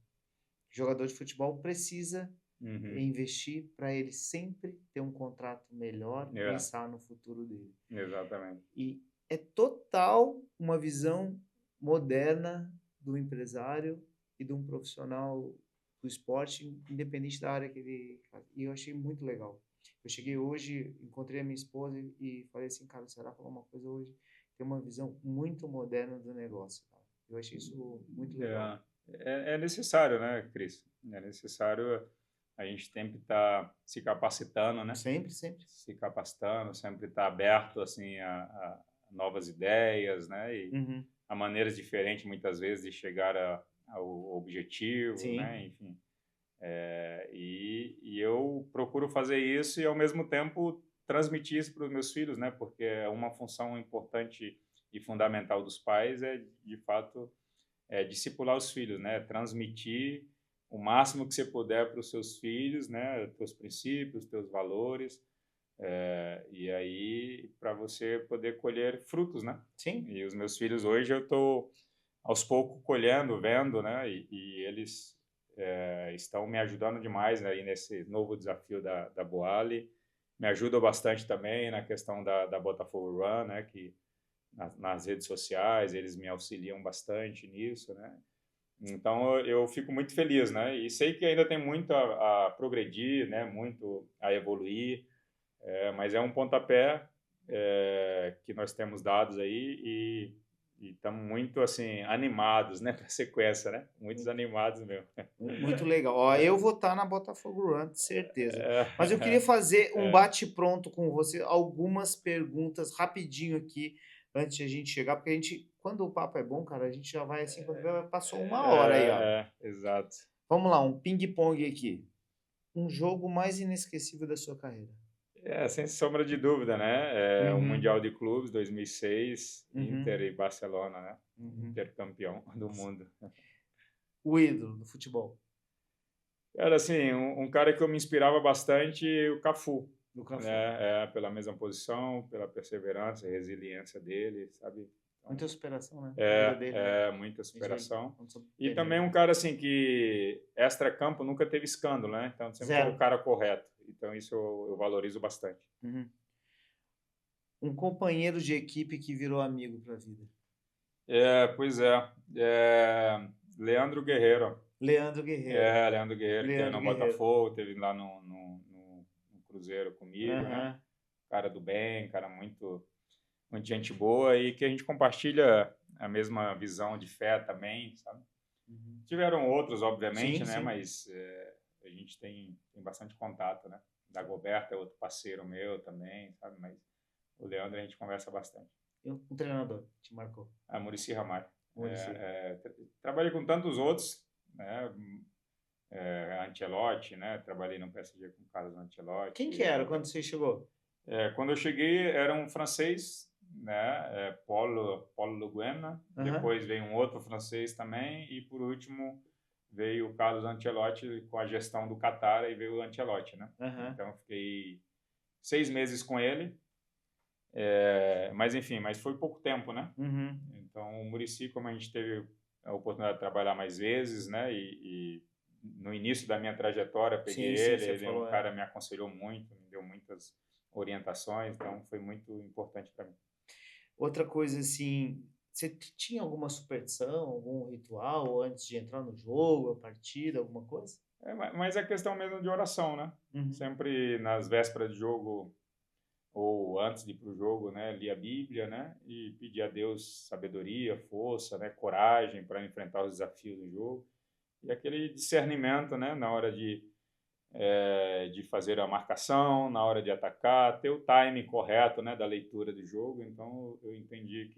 O jogador de futebol precisa investir para ele sempre ter um contrato melhor e pensar no futuro dele. Exatamente. E é total uma visão moderna do empresário e de um profissional do esporte, independente da área que ele faz. E eu achei muito legal. Eu cheguei hoje, encontrei a minha esposa e falei assim, cara, o Ceará falou uma coisa hoje tem uma visão muito moderna do negócio, cara. Eu achei isso muito legal. É necessário, né, Cris? É necessário a gente sempre estar se capacitando, né? Sempre, sempre. Se capacitando, sempre estar aberto assim a novas ideias, né? E Uhum. a maneiras diferentes muitas vezes de chegar ao objetivo, Sim. né? Enfim, e eu procuro fazer isso e ao mesmo tempo transmitir isso para os meus filhos, né? Porque é uma função importante e fundamental dos pais de fato discipular os filhos, né? Transmitir o máximo que você puder para os seus filhos, né? Teus princípios, teus valores, e aí para você poder colher frutos, né? Sim. E os meus filhos hoje eu estou aos poucos colhendo, vendo, né? E eles estão me ajudando demais aí nesse novo desafio da Boali. Me ajudam bastante também na questão da Botafogo Run, né? Que nas redes sociais eles me auxiliam bastante nisso, né? Então eu fico muito feliz, né? E sei que ainda tem muito a progredir, né? Muito a evoluir, mas é um pontapé que nós temos dados aí e estamos muito assim animados, né? Para a sequência, né? Muitos animados mesmo. Muito legal. Ó, eu vou estar na Botafogo Run, de certeza. É, Mas eu queria fazer um é, bate-pronto com você, algumas perguntas rapidinho aqui, antes de a gente chegar, porque a gente, quando o papo é bom, cara, a gente já vai assim, quando vê, passou uma hora aí, ó. exato. Vamos lá, um ping-pong aqui. Um jogo mais inesquecível da sua carreira. Sem sombra de dúvida, né? O Uhum, Mundial de Clubes 2006, Inter uhum, e Barcelona, né? uhum. Inter campeão do mundo. O ídolo do futebol, Era assim, um cara que eu me inspirava bastante, o Cafu, do Cafu. né? Pela mesma posição, pela perseverança, resiliência dele, sabe? Então, Muita superação, né? A vida dele, né? muita A gente vê superação. quando soube E dele, também né? um cara assim que extra-campo nunca teve escândalo, né? Então sempre foi o Zero. cara correto. Então isso eu valorizo bastante. Uhum. Um companheiro de equipe que virou amigo pra vida. Pois é. Leandro Guerreiro. Leandro Guerreiro. Leandro Guerreiro, que teve Leandro no Guerreiro. Botafogo, teve lá no Cruzeiro comigo, né? Aham. Cara do bem, cara muito gente boa e que a gente compartilha a mesma visão de fé também, sabe? Uhum. Tiveram outros, obviamente, Sim, né? sim. Mas a gente tem bastante contato, né? Dagoberto é outro parceiro meu também, sabe? Mas o Leandro a gente conversa bastante. E um treinador te marcou. A Muricy Ramalho. Muricy. Trabalhei com tantos outros, né? Ancelotti, né? Trabalhei no PSG com o Carlos Quem Ancelotti. que era quando você chegou? Quando eu cheguei, era um francês, né? Paulo Le Guen. Aham. Depois veio um outro francês também e por último veio o Carlos Ancelotti com a gestão do Qatar e veio o Ancelotti, né? Aham. Então fiquei 6 meses com ele, mas enfim, mas foi pouco tempo, né? Uhum. Então o Muricy, como a gente teve a oportunidade de trabalhar mais vezes, né? E no início da minha trajetória peguei Sim, sim, você ele é um falou. cara que me aconselhou muito, me deu muitas orientações, então foi muito importante para mim. Outra coisa assim, você tinha alguma superstição, algum ritual antes de entrar no jogo, a partida, alguma coisa? Mas é questão mesmo de oração, né? Uhum. Sempre nas vésperas de jogo ou antes de ir para o jogo, né, lia a Bíblia, né, e pedia a Deus sabedoria, força, né, coragem para enfrentar os desafios do jogo e aquele discernimento, né, na hora de fazer a marcação, na hora de atacar, ter o timing correto, né, da leitura do jogo. Então eu entendi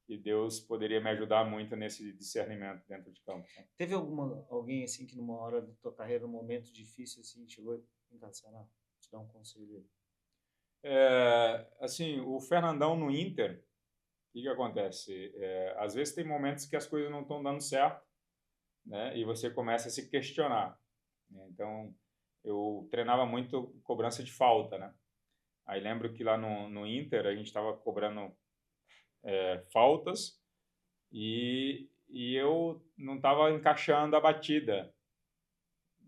que Deus poderia me ajudar muito nesse discernimento dentro de campo. Né? Teve alguém assim que numa hora da tua carreira, um momento difícil assim, chegou em casa, te dar um conselho? Assim, o Fernandão no Inter, o que acontece? Às vezes tem momentos que as coisas não estão dando certo, né? E você começa a se questionar. Né? Então, eu treinava muito cobrança de falta, né? Aí lembro que lá no Inter a gente estava cobrando faltas e eu não estava encaixando a batida.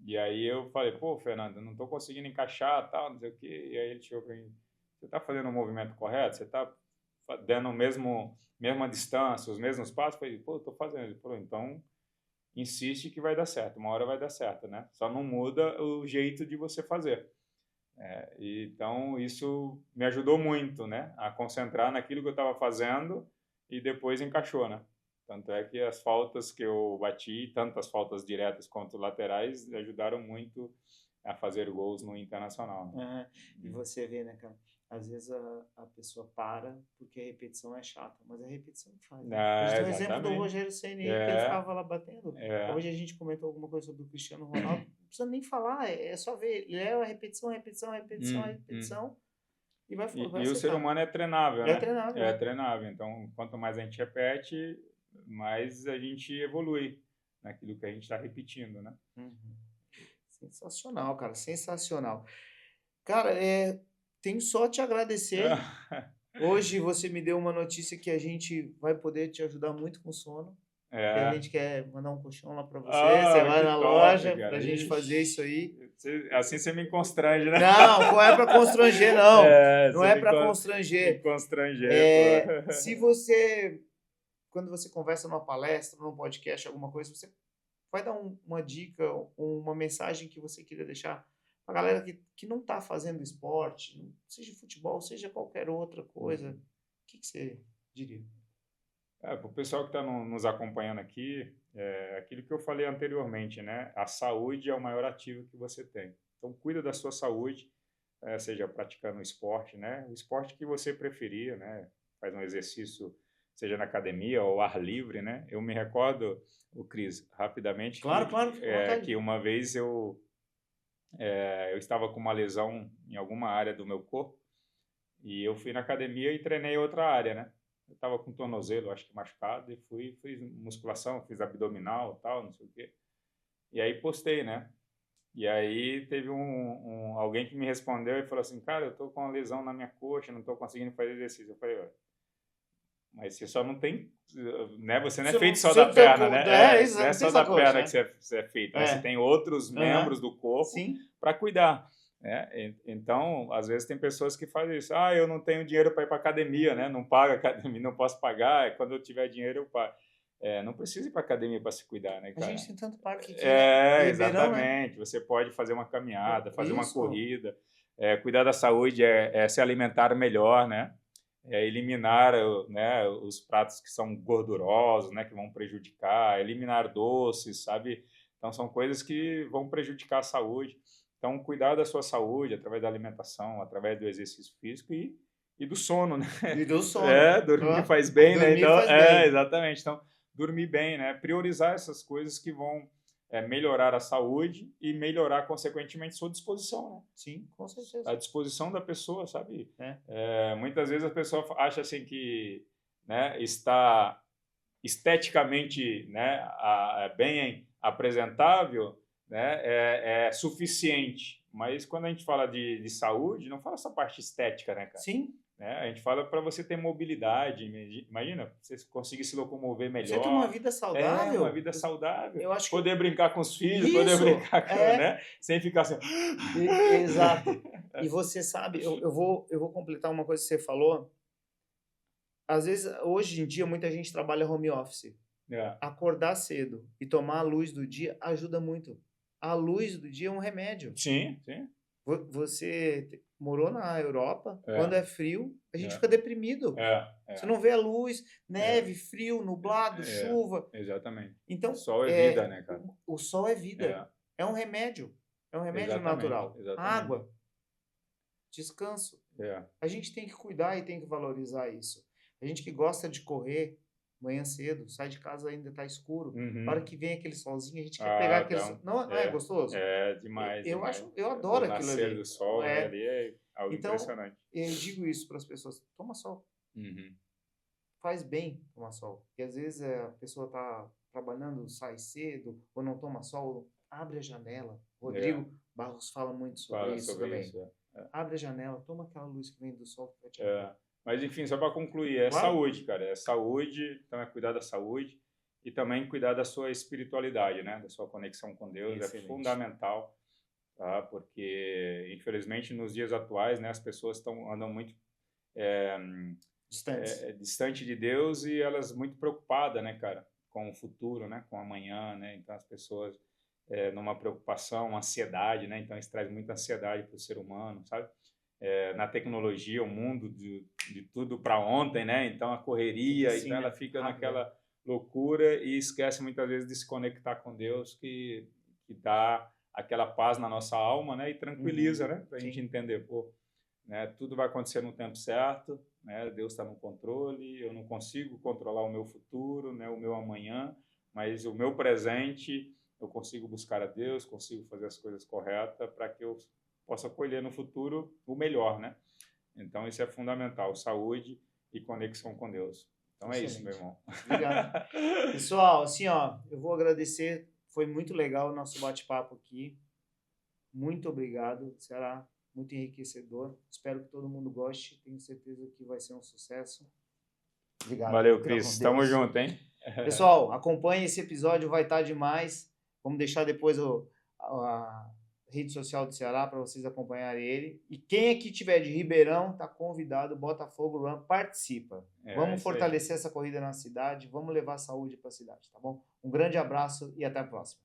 E aí eu falei, pô, Fernando, eu não estou conseguindo encaixar, tal, não sei o quê. E aí ele chegou para mim, você está fazendo o movimento correto? Você está dando mesma distância, os mesmos passos? Eu falei, pô, estou fazendo. Ele falou, então insiste que vai dar certo, uma hora vai dar certo, né? Só não muda o jeito de você fazer. Então, isso me ajudou muito, né? A concentrar naquilo que eu estava fazendo e depois encaixou, né? Tanto é que as faltas que eu bati, tanto as faltas diretas quanto laterais, ajudaram muito a fazer gols no Internacional, né? E você vê, né, cara? Às vezes a pessoa para porque a repetição é chata, mas a repetição faz, né? A gente tem o exemplo do Exatamente. Rogério Ceni aí, que ele É, ficava lá batendo. é. Hoje a gente comentou alguma coisa sobre o Cristiano Ronaldo, não precisa nem falar, é só ver. Ele leva repetição, repetição, repetição, Hum, hum. repetição e vai E o ser acertar. humano é treinável, É né? treinável, É é. treinável. Então, quanto mais a gente repete, mais a gente evolui naquilo que a gente está repetindo, né? Uhum. Sensacional, cara, sensacional. Cara, tenho só te agradecer. Hoje você me deu uma notícia que a gente vai poder te ajudar muito com sono. Que a É. gente quer mandar um colchão lá para você. Você Ah, vai que na top, loja pra cara. gente fazer isso aí. Assim você me constrange, né? Não, não é para constranger, não. Não Você é para me constranger. constranger, pô. Se você, quando você conversa numa palestra, num podcast, alguma coisa, você vai dar uma dica, uma mensagem que você queria deixar para a galera que não está fazendo esporte, seja futebol, seja qualquer outra coisa. O que você diria? Para o pessoal que está nos acompanhando aqui, aquilo que eu falei anteriormente, né? A saúde é o maior ativo que você tem. Então, cuida da sua saúde, seja praticando esporte, né? O esporte que você preferir, né? Faz um exercício, seja na academia ou ao ar livre, né? Eu me recordo, o Cris, rapidamente, Claro, claro, fica à vontade. que uma vez eu estava com uma lesão em alguma área do meu corpo e eu fui na academia e treinei outra área, né? Eu estava com tornozelo, acho que machucado, e fiz musculação, fiz abdominal e tal, não sei o quê. E aí postei, né? E aí teve alguém que me respondeu e falou assim, cara, eu tô com uma lesão na minha coxa, não tô conseguindo fazer exercício. Eu falei, mas você só não tem, né? Você não é feito só Você da não tem perna, né? Não é não tem só da perna que sacocha, você é feito, né? Você é. tem outros Aham. membros do corpo Sim. para cuidar, né? Então, às vezes tem pessoas que fazem isso. Ah, eu não tenho dinheiro para ir para academia, né? Não pago academia, não posso pagar. Quando eu tiver dinheiro, eu pago. Não precisa ir para academia para se cuidar, né, A gente cara? tem tanto parque aqui, né? Em Ribeirão, né? Exatamente. Você pode fazer uma caminhada, fazer uma Isso. corrida. Cuidar da saúde é se alimentar melhor, né? Eliminar, né, os pratos que são gordurosos, né, que vão prejudicar, eliminar doces, sabe? Então, são coisas que vão prejudicar a saúde. Então, cuidar da sua saúde através da alimentação, através do exercício físico e do sono, né? E do sono. Dormir Ó, faz bem, né? dormir Então, faz bem. exatamente. Então, dormir bem, né? Priorizar essas coisas que vão melhorar a saúde e melhorar, consequentemente, sua disposição, né? Sim, com certeza. A disposição da pessoa, sabe? É. Muitas vezes a pessoa acha assim que, né, está esteticamente, né, bem apresentável, né, é suficiente. Mas quando a gente fala de saúde, não fala essa parte estética, né, cara? Sim. Né? A gente fala para você ter mobilidade, imagina, você conseguir se locomover Você tem uma melhor. vida Uma saudável. vida saudável. Eu acho que Poder brincar com os filhos, poder isso brincar com, é né? Sem ficar assim. exato. E você sabe, eu vou completar uma coisa que você falou. Às vezes, hoje em dia, muita gente trabalha home office. É. Acordar cedo e tomar a luz do dia ajuda muito. A luz do dia é um remédio. Sim, sim. Você morou na Europa, É. quando é frio, a gente É. fica deprimido. Você não vê a luz, neve, frio, nublado, chuva. Exatamente. Então, O sol é vida, né, cara? o sol é vida. É um remédio. É um remédio Exatamente, natural. exatamente. Água, descanso. É. A gente tem que cuidar e tem que valorizar isso. A gente que gosta de correr manhã cedo, sai de casa ainda está escuro. Na hora que vem aquele solzinho, a gente quer pegar aquele sol. Não é gostoso? Demais, Eu demais. eu adoro O aquilo nascer ali. do sol, né, ali é algo Então, impressionante. eu digo isso para as pessoas: toma sol. Faz bem tomar sol. E às vezes a pessoa está trabalhando, sai cedo, ou não toma sol, abre a janela. Rodrigo Barros fala muito sobre isso também. Abre a janela, toma aquela luz que vem do sol que vai te ajudar. Mas, enfim, só para concluir, Claro. saúde, cara. É saúde, então é cuidar da saúde e também cuidar da sua espiritualidade, né? Da sua conexão com Deus. Excelente. É fundamental, tá? Porque, infelizmente, nos dias atuais, né, as pessoas andam muito distante de Deus e elas muito preocupadas, né, cara? Com o futuro, né? Com amanhã, né? Então, as pessoas numa preocupação, uma ansiedade, né? Então isso traz muita ansiedade para o ser humano, sabe? Na tecnologia, o mundo de tudo para ontem, né? Então a correria, Sim, então ela né? fica Rápido. naquela loucura e esquece muitas vezes de se conectar com Deus, que dá aquela paz na nossa alma, né? E tranquiliza, né? Para a gente Sim. entender, pô, né? Tudo vai acontecer no tempo certo, né? Deus está no controle, eu não consigo controlar o meu futuro, né? O meu amanhã, mas o meu presente eu consigo buscar a Deus, consigo fazer as coisas corretas para que eu possa colher no futuro o melhor, né? Então isso é fundamental, saúde e conexão com Deus. Então é isso, meu Excelente. irmão. Obrigado. Pessoal, assim, ó, eu vou agradecer. Foi muito legal o nosso bate-papo aqui. Muito obrigado, será muito enriquecedor. Espero que todo mundo goste. Tenho certeza que vai ser um sucesso. Obrigado. Valeu, Fica com Cris. Tamo Deus. junto, hein? Pessoal, acompanhe esse episódio, vai estar demais. Vamos deixar depois a rede social do Ceará para vocês acompanharem ele. E quem aqui tiver de Ribeirão, tá convidado, Botafogo Run, participa. Vamos Isso aí. fortalecer essa corrida na cidade, vamos levar saúde para a cidade, tá bom? Um grande abraço e até a próxima.